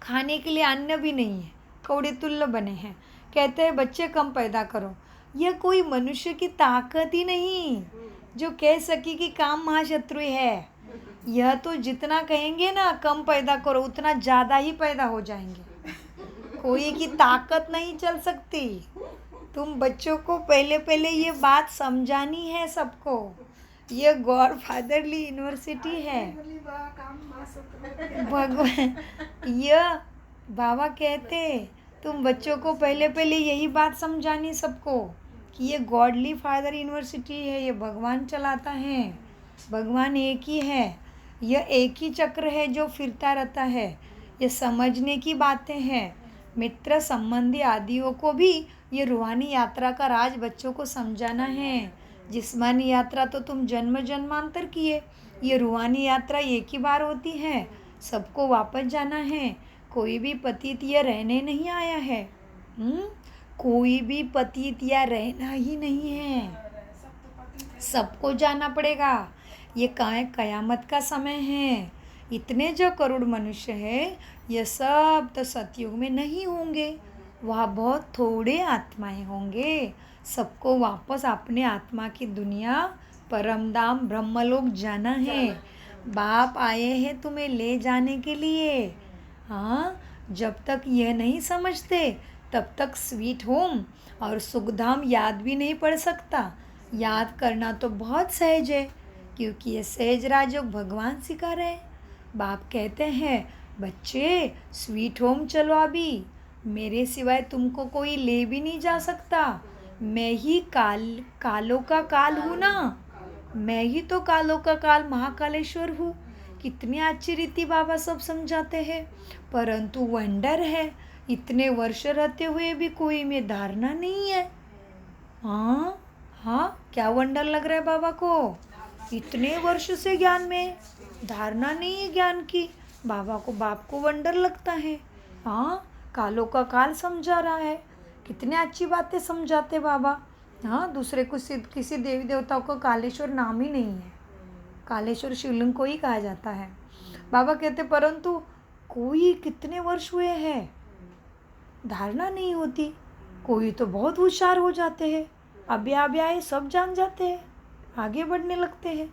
S1: खाने के लिए अन्न भी नहीं है, कौड़े तुल्य बने हैं। कहते हैं बच्चे कम पैदा करो, यह कोई मनुष्य की ताकत ही नहीं जो कह सके कि काम महाशत्रु है। यह तो जितना कहेंगे ना कम पैदा करो, उतना ज़्यादा ही पैदा हो जाएंगे। कोई की ताकत नहीं चल सकती। तुम बच्चों को पहले पहले ये बात समझानी है सबको। ये गॉड फादरली यूनिवर्सिटी है भगवान। यह बाबा कहते तुम बच्चों को पहले पहले यही बात समझानी सबको कि ये गॉडली फादर यूनिवर्सिटी है, ये भगवान चलाता है, भगवान एक ही है, यह एक ही चक्र है जो फिरता रहता है। ये समझने की बातें हैं। मित्र संबंधी आदियों को भी ये रूहानी यात्रा का राज बच्चों को समझाना है। जिस्मानी यात्रा तो तुम जन्म जन्मांतर किए, ये रूहानी यात्रा एक ही बार होती है, सबको वापस जाना है। कोई भी पतित या रहने नहीं आया है। कोई भी पतित या रहना ही नहीं है, सबको जाना पड़ेगा। ये कयामत का समय है। इतने जो करोड़ मनुष्य है, ये सब तो सतयुग में नहीं होंगे, वहाँ बहुत थोड़े आत्माएं होंगे। सबको वापस अपने आत्मा की दुनिया परमधाम ब्रह्मलोक जाना है। बाप आए हैं तुम्हें ले जाने के लिए। हाँ, जब तक यह नहीं समझते तब तक स्वीट होम और सुखधाम याद भी नहीं पड़ सकता। याद करना तो बहुत सहज है, क्योंकि ये सहज राजयोग भगवान सिखा रहे हैं। बाप कहते हैं बच्चे स्वीट होम चलो, अभी मेरे सिवाय तुमको कोई ले भी नहीं जा सकता। मैं ही कालों का काल हूँ ना, मैं ही तो कालों का काल महाकालेश्वर हूँ। कितनी अच्छी रीति बाबा सब समझाते हैं, परंतु वंडर है इतने वर्ष रहते हुए भी कोई में धारणा नहीं है। हाँ, क्या वंडर लग रहा है बाबा को, इतने वर्ष से ज्ञान में धारणा नहीं है ज्ञान की। बाबा को बाप को वंडर लगता है। हाँ, कालों का काल समझा रहा है, कितने अच्छी बातें समझाते बाबा। हाँ, दूसरे को किसी देवी देवताओं को कालेश्वर नाम ही नहीं है, कालेश्वर शिवलिंग को ही कहा जाता है। बाबा कहते परंतु कोई कितने वर्ष हुए हैं धारणा नहीं होती। कोई तो बहुत होशियार हो जाते हैं, अभी आए सब जान जाते हैं, आगे बढ़ने लगते हैं।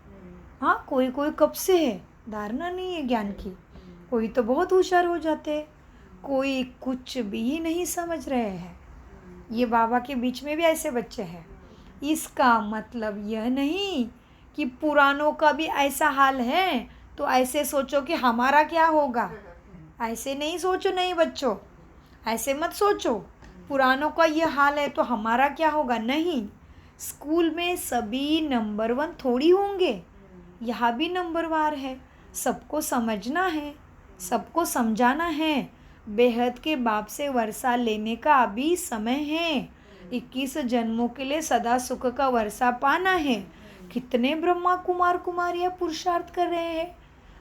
S1: हाँ, कोई कब से है धारणा नहीं है ज्ञान की। कोई तो बहुत होशियार हो जाते हैं, कोई कुछ भी नहीं समझ रहे हैं। ये बाबा के बीच में भी ऐसे बच्चे हैं। इसका मतलब यह नहीं कि पुरानों का भी ऐसा हाल है तो ऐसे सोचो कि हमारा क्या होगा। ऐसे नहीं सोचो, नहीं बच्चों, ऐसे मत सोचो पुरानों का ये हाल है तो हमारा क्या होगा। नहीं, स्कूल में सभी नंबर 1 थोड़ी होंगे, यहाँ भी नंबरवार है। सबको समझना है, सबको समझाना है। बेहद के बाप से वर्षा लेने का अभी समय है। 21 जन्मों के लिए सदा सुख का वर्षा पाना है। कितने ब्रह्मा कुमार कुमारियाँ पुरुषार्थ कर रहे हैं,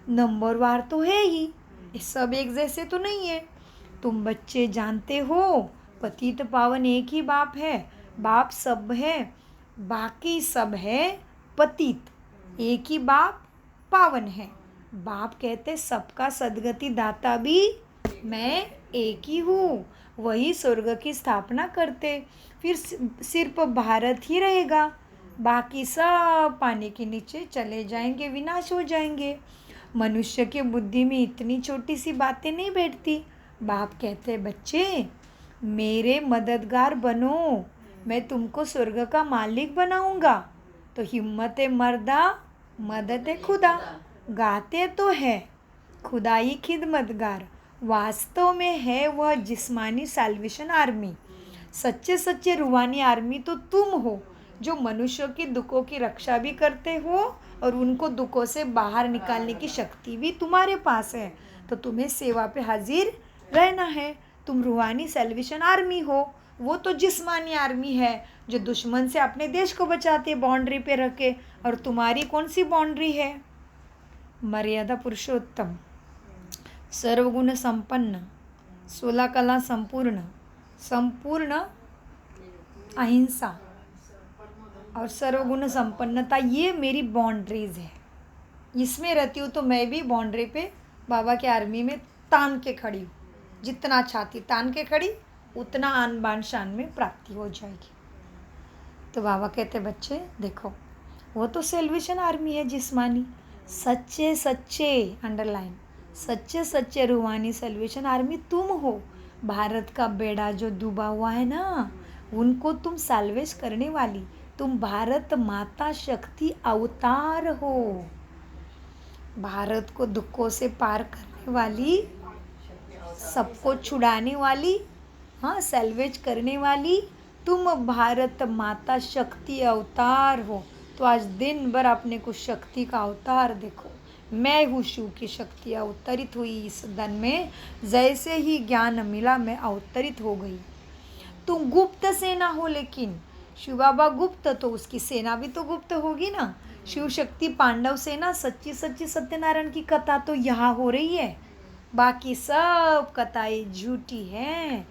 S1: नंबरवार तो है ही, ये सब एक जैसे तो नहीं है। तुम बच्चे जानते हो पतित पावन एक ही बाप है, बाप सब है, बाकी सब है पतित। एक ही बाप पावन है। बाप कहते सबका सदगति दाता भी मैं एक ही हूँ, वही स्वर्ग की स्थापना करते। फिर सिर्फ भारत ही रहेगा, बाकी सब पानी के नीचे चले जाएंगे, विनाश हो जाएंगे। मनुष्य के बुद्धि में इतनी छोटी सी बातें नहीं बैठती। बाप कहते बच्चे मेरे मददगार बनो, मैं तुमको स्वर्ग का मालिक बनाऊंगा। तो हिम्मत मर्दा मदद खुदा, गाते तो है खुदाई खिदमतगार, वास्तव में है वह जिस्मानी साल्वेशन आर्मी। सच्चे रूहानी आर्मी तो तुम हो, जो मनुष्यों के दुखों की रक्षा भी करते हो और उनको दुखों से बाहर निकालने की शक्ति भी तुम्हारे पास है। तो तुम्हें सेवा पे हाजिर रहना है। तुम रूहानी सैल्वेशन आर्मी हो, वो तो जिस्मानी आर्मी है जो दुश्मन से अपने देश को बचाती है बाउंड्री पे रख के। और तुम्हारी कौन सी बाउंड्री है? मर्यादा पुरुषोत्तम, सर्वगुण संपन्न, 16 कला संपूर्ण, संपूर्ण अहिंसा और सर्वगुण संपन्नता, ये मेरी बाउंड्रीज है। इसमें रहती हूँ तो मैं भी बाउंड्री पे बाबा के आर्मी में तान के खड़ी हूँ। जितना छाती तान के खड़ी उतना आन बान शान में प्राप्ति हो जाएगी। तो बाबा कहते बच्चे देखो, वो तो सेल्वेशन आर्मी है जिस्मानी, सच्चे सच्चे, अंडरलाइन, सच्चे सच्चे रूहानी सेल्वेशन आर्मी तुम हो। भारत का बेड़ा जो डूबा हुआ है ना, उनको तुम साल्वेज करने वाली, तुम भारत माता शक्ति अवतार हो। भारत को दुखों से पार करने वाली, सबको छुड़ाने वाली, हाँ, सैल्वेज करने वाली तुम भारत माता शक्ति अवतार हो। तो आज दिन भर अपने को शक्ति का अवतार देखो। मैं हूँ शिव की शक्ति अवतरित हुई इस धन में। जैसे ही ज्ञान मिला मैं अवतरित हो गई। तुम गुप्त सेना हो, लेकिन शिव बाबा गुप्त, तो उसकी सेना भी तो गुप्त होगी ना। शिव शक्ति पांडव सेना, सच्ची सच्ची सत्यनारायण की कथा तो यहाँ हो रही है, बाकी सब कथाएं झूठी हैं।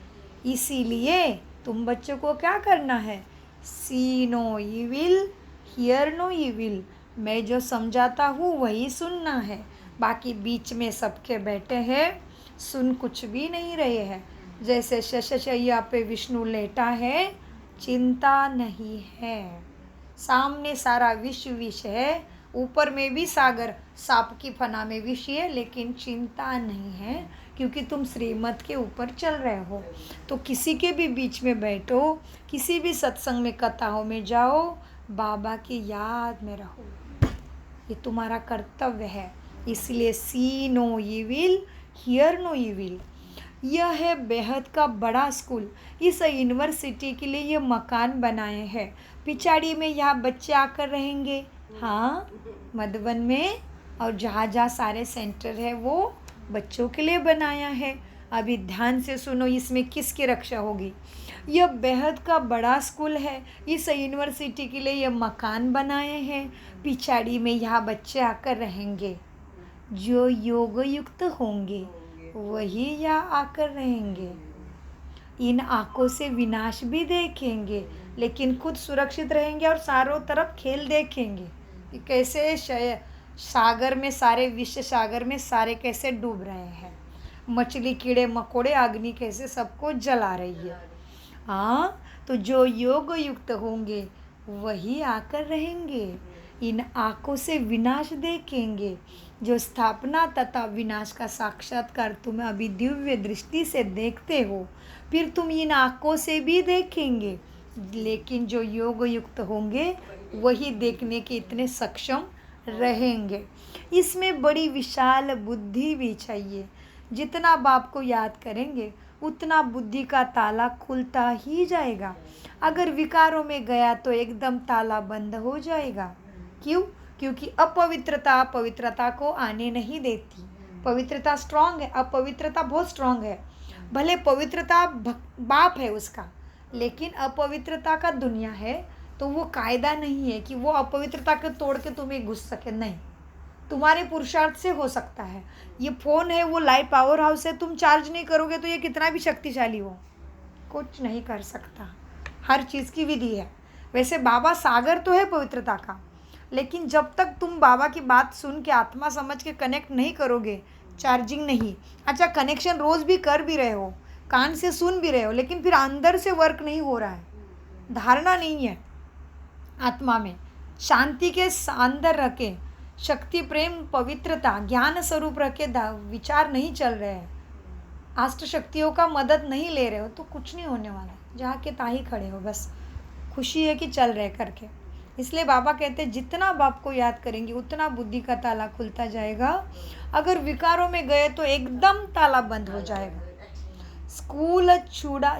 S1: इसीलिए तुम बच्चों को क्या करना है? See no evil, hear no evil. मैं जो समझाता हूँ वही सुनना है। बाकी बीच में सबके बैठे हैं, सुन कुछ भी नहीं रहे हैं। जैसे शशशैया पे विष्णु लेटा है, चिंता नहीं है। सामने सारा विष विष है, ऊपर में भी सागर, सांप की फना में विष है, लेकिन चिंता नहीं है क्योंकि तुम श्रीमत के ऊपर चल रहे हो। तो किसी के भी बीच में बैठो, किसी भी सत्संग में कथाओं में जाओ, बाबा की याद में रहो, ये तुम्हारा कर्तव्य है। इसलिए see no evil, hear no evil. यह है बेहद का बड़ा स्कूल। इस यूनिवर्सिटी के लिए ये मकान बनाए हैं। पिछाड़ी में यहाँ बच्चे आकर रहेंगे, हाँ, मधुबन में, और जहाँ जहाँ सारे सेंटर है वो बच्चों के लिए बनाया है। अभी ध्यान से सुनो, इसमें किसकी रक्षा होगी। यह बेहद का बड़ा स्कूल है। इस यूनिवर्सिटी के लिए ये मकान बनाए हैं। पिछाड़ी में यहाँ बच्चे आकर रहेंगे। जो योग युक्त होंगे वही यहाँ आकर रहेंगे। इन आँखों से विनाश भी देखेंगे, लेकिन खुद सुरक्षित रहेंगे और चारों तरफ खेल देखेंगे कि कैसे सागर में, सारे विश्व सागर में सारे कैसे डूब रहे हैं। मछली, कीड़े मकोड़े, अग्नि कैसे सबको जला रही है। हाँ, तो जो योग युक्त होंगे वही आकर रहेंगे। इन आँखों से विनाश देखेंगे। जो स्थापना तथा विनाश का साक्षात्कार तुम अभी दिव्य दृष्टि से देखते हो, फिर तुम इन आँखों से भी देखेंगे। लेकिन जो योग युक्त होंगे वही देखने के इतने सक्षम रहेंगे। इसमें बड़ी विशाल बुद्धि भी चाहिए। जितना बाप को याद करेंगे उतना बुद्धि का ताला खुलता ही जाएगा। अगर विकारों में गया तो एकदम ताला बंद हो जाएगा। क्यों? क्योंकि अपवित्रता पवित्रता को आने नहीं देती। पवित्रता स्ट्रांग है, अपवित्रता बहुत स्ट्रांग है। भले पवित्रता बाप है उसका, लेकिन अपवित्रता का दुनिया है, तो वो कायदा नहीं है कि वो अपवित्रता को तोड़ के तुम्हें घुस सके। नहीं, तुम्हारे पुरुषार्थ से हो सकता है। ये फ़ोन है, वो लाइट पावर हाउस है, तुम चार्ज नहीं करोगे तो ये कितना भी शक्तिशाली हो, कुछ नहीं कर सकता। हर चीज़ की विधि है। वैसे बाबा सागर तो है पवित्रता का, लेकिन जब तक तुम बाबा की बात सुन के आत्मा समझ के कनेक्ट नहीं करोगे, चार्जिंग नहीं। अच्छा, कनेक्शन रोज़ भी कर भी रहे हो, कान से सुन भी रहे हो, लेकिन फिर अंदर से वर्क नहीं हो रहा है, धारणा नहीं है आत्मा में। शांति के अंदर रखे, शक्ति, प्रेम, पवित्रता, ज्ञान स्वरूप रखे विचार नहीं चल रहे हैं, अष्ट शक्तियों का मदद नहीं ले रहे हो, तो कुछ नहीं होने वाला है। जहाँ के ताही खड़े हो, बस खुशी है कि चल रहे करके। इसलिए बाबा कहते हैं जितना बाप को याद करेंगे उतना बुद्धि का ताला खुलता जाएगा। अगर विकारों में गए तो एकदम ताला बंद हो जाएगा। स्कूल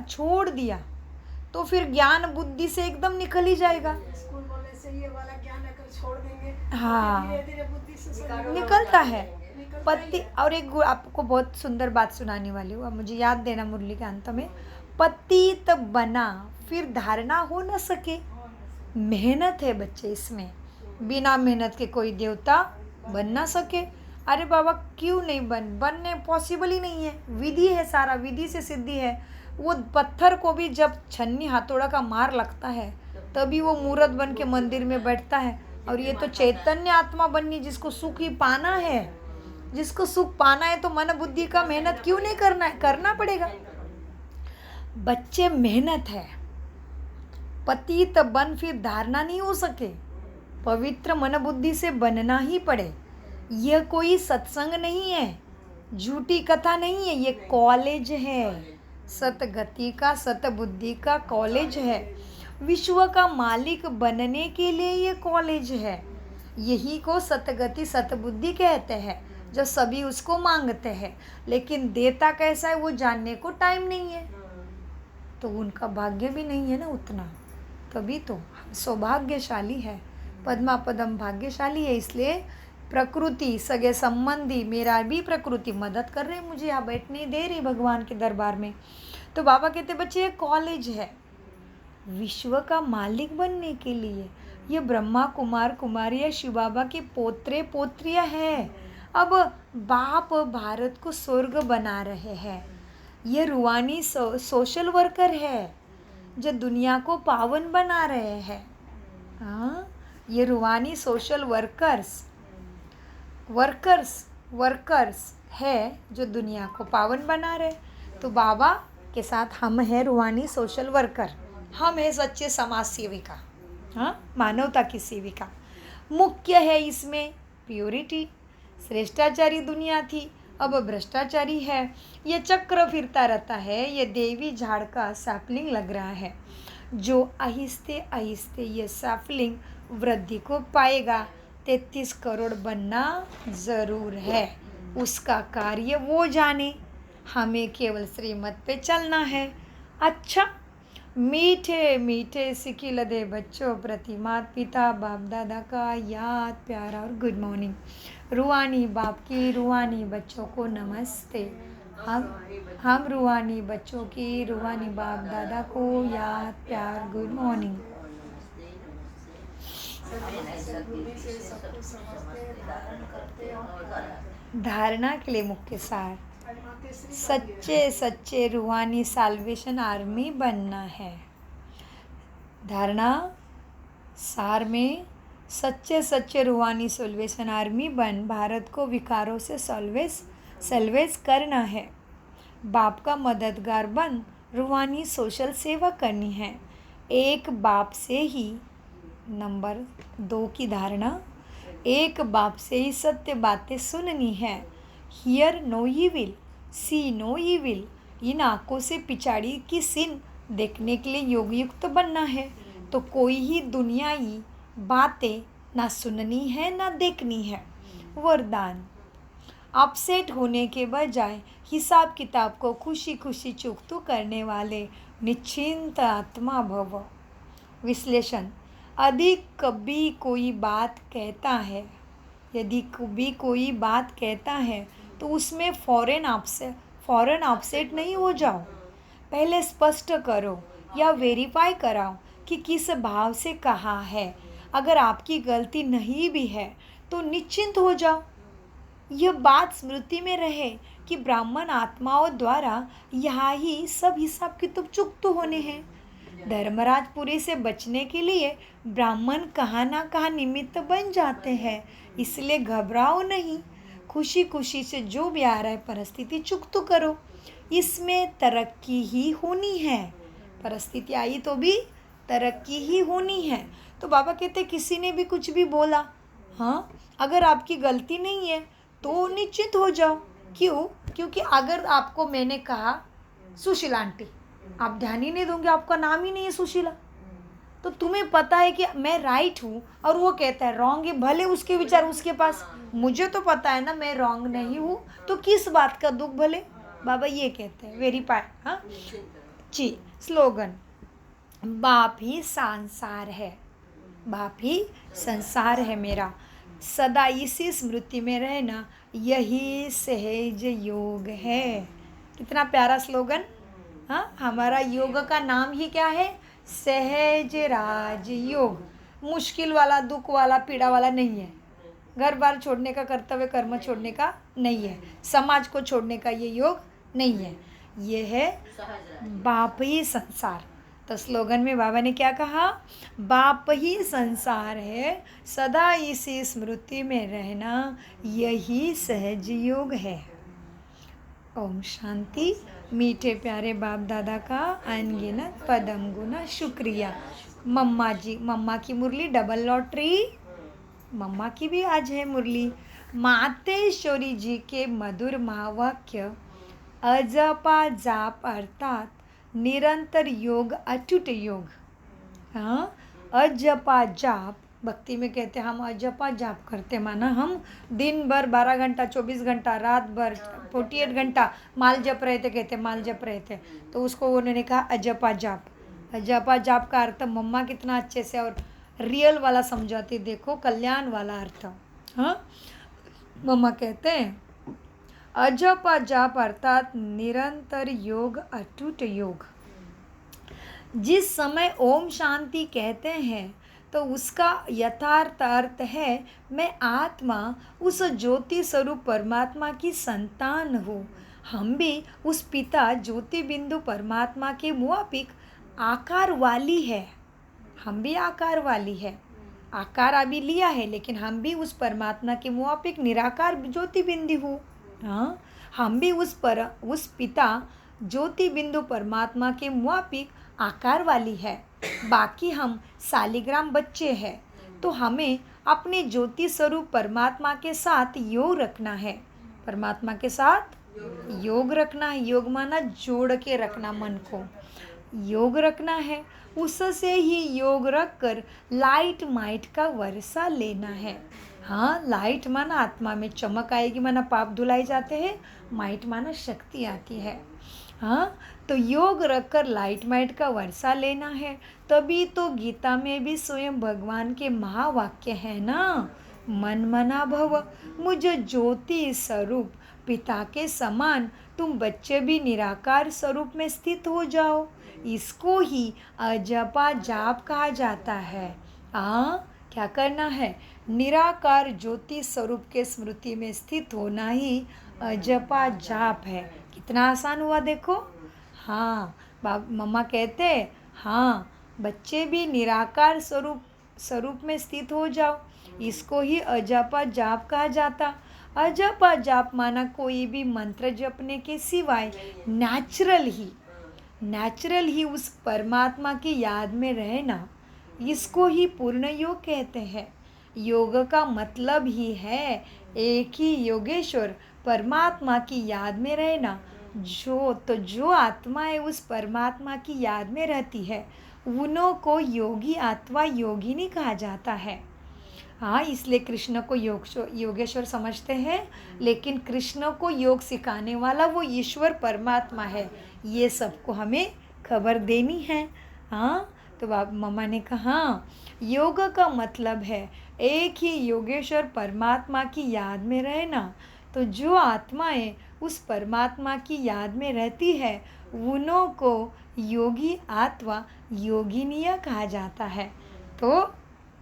S1: छोड़ दिया तो फिर ज्ञान बुद्धि से एकदम निकल ही जाएगा।
S2: स्कूल बोलने से ये वाला ज्ञान अगर छोड़ देंगे,
S1: हाँ,
S2: धीरे धीरे बुद्धि से
S1: निकलता है। पति और एक आपको बहुत सुंदर बात सुनाने वाली हूँ, अब मुझे याद देना मुरली के अंत में। पतित बना फिर धारणा हो न सके। मेहनत है बच्चे इसमें, बिना मेहनत के कोई देवता बन ना सके। अरे बाबा क्यों नहीं बनने पॉसिबल ही नहीं है, विधि है, सारा विधि से सिद्धि है। वो पत्थर को भी जब छन्नी हथौड़ा का मार लगता है तभी वो मूर्त बन के मंदिर में बैठता है। और ये तो चैतन्य आत्मा बननी, जिसको सुख ही पाना है, जिसको सुख पाना है तो मन बुद्धि का मेहनत क्यों नहीं करना है, करना पड़ेगा। बच्चे मेहनत है, पतित बन फिर धारणा नहीं हो सके, पवित्र मन बुद्धि से बनना ही पड़े। यह कोई सत्संग नहीं है, झूठी कथा नहीं है, ये कॉलेज है, सतगति का सतबुद्धि का कॉलेज है। विश्व का मालिक बनने के लिए ये कॉलेज है। यही को सतगति सतबुद्धि कहते हैं, जो सभी उसको मांगते हैं, लेकिन देता कैसा है वो जानने को टाइम नहीं है, तो उनका भाग्य भी नहीं है ना उतना। तभी तो हम सौभाग्यशाली है, पद्मा पदम भाग्यशाली है। इसलिए प्रकृति सगे संबंधी, मेरा भी प्रकृति मदद कर रहे, मुझे यहाँ बैठने दे रही भगवान के दरबार में। तो बाबा कहते बच्चे ये कॉलेज है विश्व का मालिक बनने के लिए। ये ब्रह्मा कुमार कुमारियाँ शिव बाबा के पोत्रे पोत्रियाँ हैं। अब बाप भारत को स्वर्ग बना रहे हैं। ये रूहानी सोशल वर्कर है जो दुनिया को पावन बना रहे हैं। हाँ, ये रूहानी सोशल वर्कर्स है जो दुनिया को पावन बना रहे। तो बाबा के साथ हम हैं रूहानी सोशल वर्कर, हम हैं सच्चे समाज सेविका, हाँ, मानवता की सेविका। मुख्य है इसमें प्योरिटी। श्रेष्ठाचारी दुनिया थी, अब भ्रष्टाचारी है। ये चक्र फिरता रहता है, ये देवी झाड़ का सैपलिंग लग रहा है, जो आहिस्ते आहिस्ते ये सैपलिंग वृद्धि को पाएगा। 33 करोड़ बनना ज़रूर है, उसका कार्य वो जाने, हमें केवल श्रीमत पे चलना है। अच्छा, मीठे मीठे सिखिल दे बच्चों प्रति माता पिता बाप दादा का याद प्यारा और गुड मॉर्निंग। रूहानी बाप की रूहानी बच्चों को नमस्ते। हम रूहानी बच्चों की रूहानी बाप दादा को याद प्यार गुड मॉर्निंग। धारणा के लिए मुख्य सार, सच्चे सच्चे रूहानी साल्वेशन आर्मी बनना है। धारणा सार में सच्चे सच्चे रूहानी सल्वेशन आर्मी बन भारत को विकारों से सल्वेज करना है। बाप का मददगार बन रूहानी सोशल सेवा करनी है। एक बाप से ही, नंबर 2 की धारणा, एक बाप से ही सत्य बातें सुननी है। Hear no evil, see no evil. इन आँखों से पिछाड़ी की सीन देखने के लिए योग युक्त बनना है। तो कोई ही दुनियाई बातें ना सुननी है ना देखनी है। वरदान, अपसेट होने के बजाय हिसाब किताब को खुशी खुशी चुकतू करने वाले निश्चिंत आत्मा भव। विश्लेषण, यदि कभी कोई बात कहता है तो उसमें फौरन अपसेट नहीं हो जाओ। पहले स्पष्ट करो या वेरीफाई कराओ कि किस भाव से कहा है। अगर आपकी गलती नहीं भी है तो निश्चिंत हो जाओ। यह बात स्मृति में रहे कि ब्राह्मण आत्माओं द्वारा यहाँ ही सब हिसाब किताब चुकते होने हैं। धर्मराजपुरी से बचने के लिए ब्राह्मण कहाँ ना कहाँ निमित्त बन जाते हैं, इसलिए घबराओ नहीं। खुशी खुशी से जो भी आ रहा है परिस्थिति चुकतू करो, इसमें तरक्की ही होनी है। परिस्थिति आई तो भी तरक्की ही होनी है। तो बाबा कहते किसी ने भी कुछ भी बोला, हाँ, अगर आपकी गलती नहीं है तो निश्चित हो जाओ। क्यों? क्योंकि अगर आपको मैंने कहा सुशीला आंटी, आप ध्यान ही नहीं दोगे, आपका नाम ही नहीं है सुशीला, तो तुम्हें पता है कि मैं राइट हूँ और वो कहता है रॉन्ग है, भले उसके विचार उसके पास, मुझे तो पता है ना मैं रॉन्ग नहीं हूँ, तो किस बात का दुख भले। बाबा ये कहते हैं वेरीफाई। हाँ जी, स्लोगन, बाप ही संसार है, बाप ही संसार है मेरा। सदा इसी स्मृति में रहना, यही सहज योग है। कितना प्यारा स्लोगन। हाँ, हमारा योग का नाम ही क्या है? सहज राज योग। मुश्किल वाला, दुख वाला, पीड़ा वाला नहीं है। घर बार छोड़ने का, कर्तव्य कर्म छोड़ने का नहीं है। समाज को छोड़ने का ये योग नहीं है। ये है बाप ही संसार। तो स्लोगन में बाबा ने क्या कहा? बाप ही संसार है, सदा इसी स्मृति में रहना, यही सहज योग है। ओम शांति। मीठे प्यारे बाप दादा का अनगिनत पदम गुना शुक्रिया। मम्मा जी, मम्मा की मुरली डबल लॉटरी, मम्मा की भी आज है मुरली। मातेश्वरी जी के मधुर महावाक्य, अजपा जाप अर्थात निरंतर योग, अटूट योग। हाँ, अजपा जाप, भक्ति में कहते हैं हम अजपा जाप करते, माना हम दिन भर 12 घंटा, 24 घंटा, रात भर 48 घंटा माल जप रहे थे, कहते माल जप रहे थे, तो उसको उन्होंने कहा अजपा जाप। अजपा जाप का अर्थ मम्मा कितना अच्छे से और रियल वाला समझाती, देखो कल्याण वाला अर्थ। हाँ, मम्मा कहते हैं अजपा जाप अर्थात निरंतर योग, अटूट योग। जिस समय ओम शांति कहते हैं तो उसका यथार्थ अर्थ है मैं आत्मा उस ज्योति स्वरूप परमात्मा की संतान हूँ। हम भी उस पिता ज्योति बिंदु परमात्मा के मुआफिक आकार वाली है। हम भी आकार वाली है, आकार अभी लिया है, लेकिन हम भी उस परमात्मा के मुआफिक निराकार ज्योति बिंदु हूँ। हाँ, हम भी उस पिता ज्योति बिंदु परमात्मा के मुआफिक आकार वाली है। बाकी हम सालिग्राम बच्चे हैं, तो हमें अपने ज्योति स्वरूप परमात्मा के साथ योग रखना है। परमात्मा के साथ योग रखना है। योग माना जोड़ के रखना, मन को योग रखना है। उससे ही योग रख कर लाइट माइट का वर्षा लेना है। हाँ, लाइट माना आत्मा में चमक आएगी, माना पाप धुलाए जाते हैं। माइट माना शक्ति आती है। हाँ, तो योग रखकर लाइट माइट का वर्षा लेना है। तभी तो गीता में भी स्वयं भगवान के महावाक्य है ना, मन मना भव, मुझ ज्योति स्वरूप पिता के समान तुम बच्चे भी निराकार स्वरूप में स्थित हो जाओ। इसको ही अजपा जाप कहा जाता है। क्या करना है? निराकार ज्योति स्वरूप के स्मृति में स्थित होना ही अजपा जाप है। कितना आसान हुआ देखो। हाँ, मम्मा कहते हाँ, बच्चे भी निराकार स्वरूप में स्थित हो जाओ। इसको ही अजपा जाप कहा जाता। अजपा जाप माना कोई भी मंत्र जपने के सिवाय नेचुरल ही उस परमात्मा की याद में रहना। इसको ही पूर्ण योग कहते हैं। योग का मतलब ही है एक ही योगेश्वर परमात्मा की याद में रहना। जो आत्माएं उस परमात्मा की याद में रहती है, उन्हों को योगी अथवा योगिनी कहा जाता है। हाँ, इसलिए कृष्ण को योगेश्वर समझते हैं, लेकिन कृष्ण को योग सिखाने वाला वो ईश्वर परमात्मा है। ये सबको हमें खबर देनी है। हाँ, तो मम्मा ने कहा योग का मतलब है एक ही योगेश्वर परमात्मा की याद में रहना। तो जो आत्माएं उस परमात्मा की याद में रहती है, उन्हों को योगी अथवा योगिनिया कहा जाता है। तो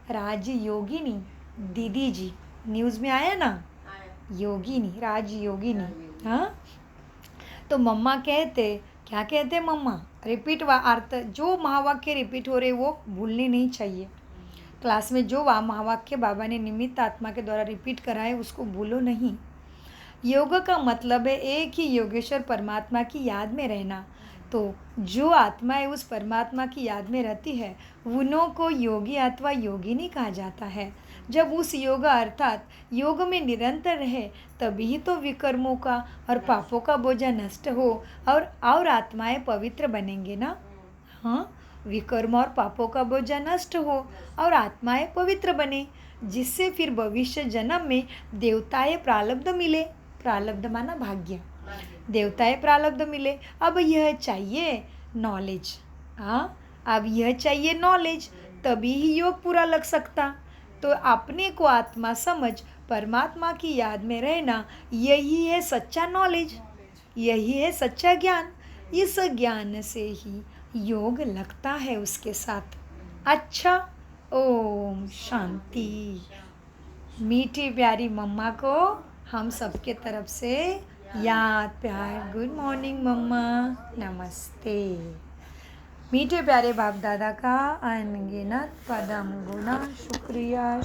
S1: राजयोगिनी दीदी जी, न्यूज़ में आया ना, योगिनी, राजयोगिनी। हाँ, तो मम्मा क्या कहते मम्मा? रिपीट अर्थ, जो महावाक्य रिपीट हो रहे वो भूलने नहीं चाहिए। क्लास में जो महावाक्य बाबा ने निमित्त आत्मा के द्वारा रिपीट कराए उसको भूलो नहीं। योग का मतलब है एक ही योगेश्वर परमात्मा की याद में रहना। तो जो आत्माएं उस परमात्मा की याद में रहती है, उन्हों को योगी अथवा योगिनी कहा जाता है। जब उस योग अर्थात योग में निरंतर रहे, तभी तो विकर्मों का और पापों का बोझा नष्ट हो और आत्माएं पवित्र बनेंगे ना। हाँ, विकर्म और पापों का बोझा नष्ट हो और आत्माएं पवित्र बने, जिससे फिर भविष्य जन्म में देवताएं प्रारब्ध मिले। प्रारब्ध माना भाग्य, देवताएं प्रारब्ध मिले। अब यह चाहिए नॉलेज। हाँ, अब यह चाहिए नॉलेज, तभी ही योग पूरा लग सकता। तो अपने को आत्मा समझ परमात्मा की याद में रहना, यही है सच्चा नॉलेज, यही है सच्चा ज्ञान। इस ज्ञान से ही योग लगता है उसके साथ। अच्छा, ओम शांति। मीठी प्यारी मम्मा को हम सबके तरफ से याद प्यार गुड मॉर्निंग मम्मा, नमस्ते। मीठे प्यारे बाप दादा का अनगिनत पदम गुना शुक्रिया।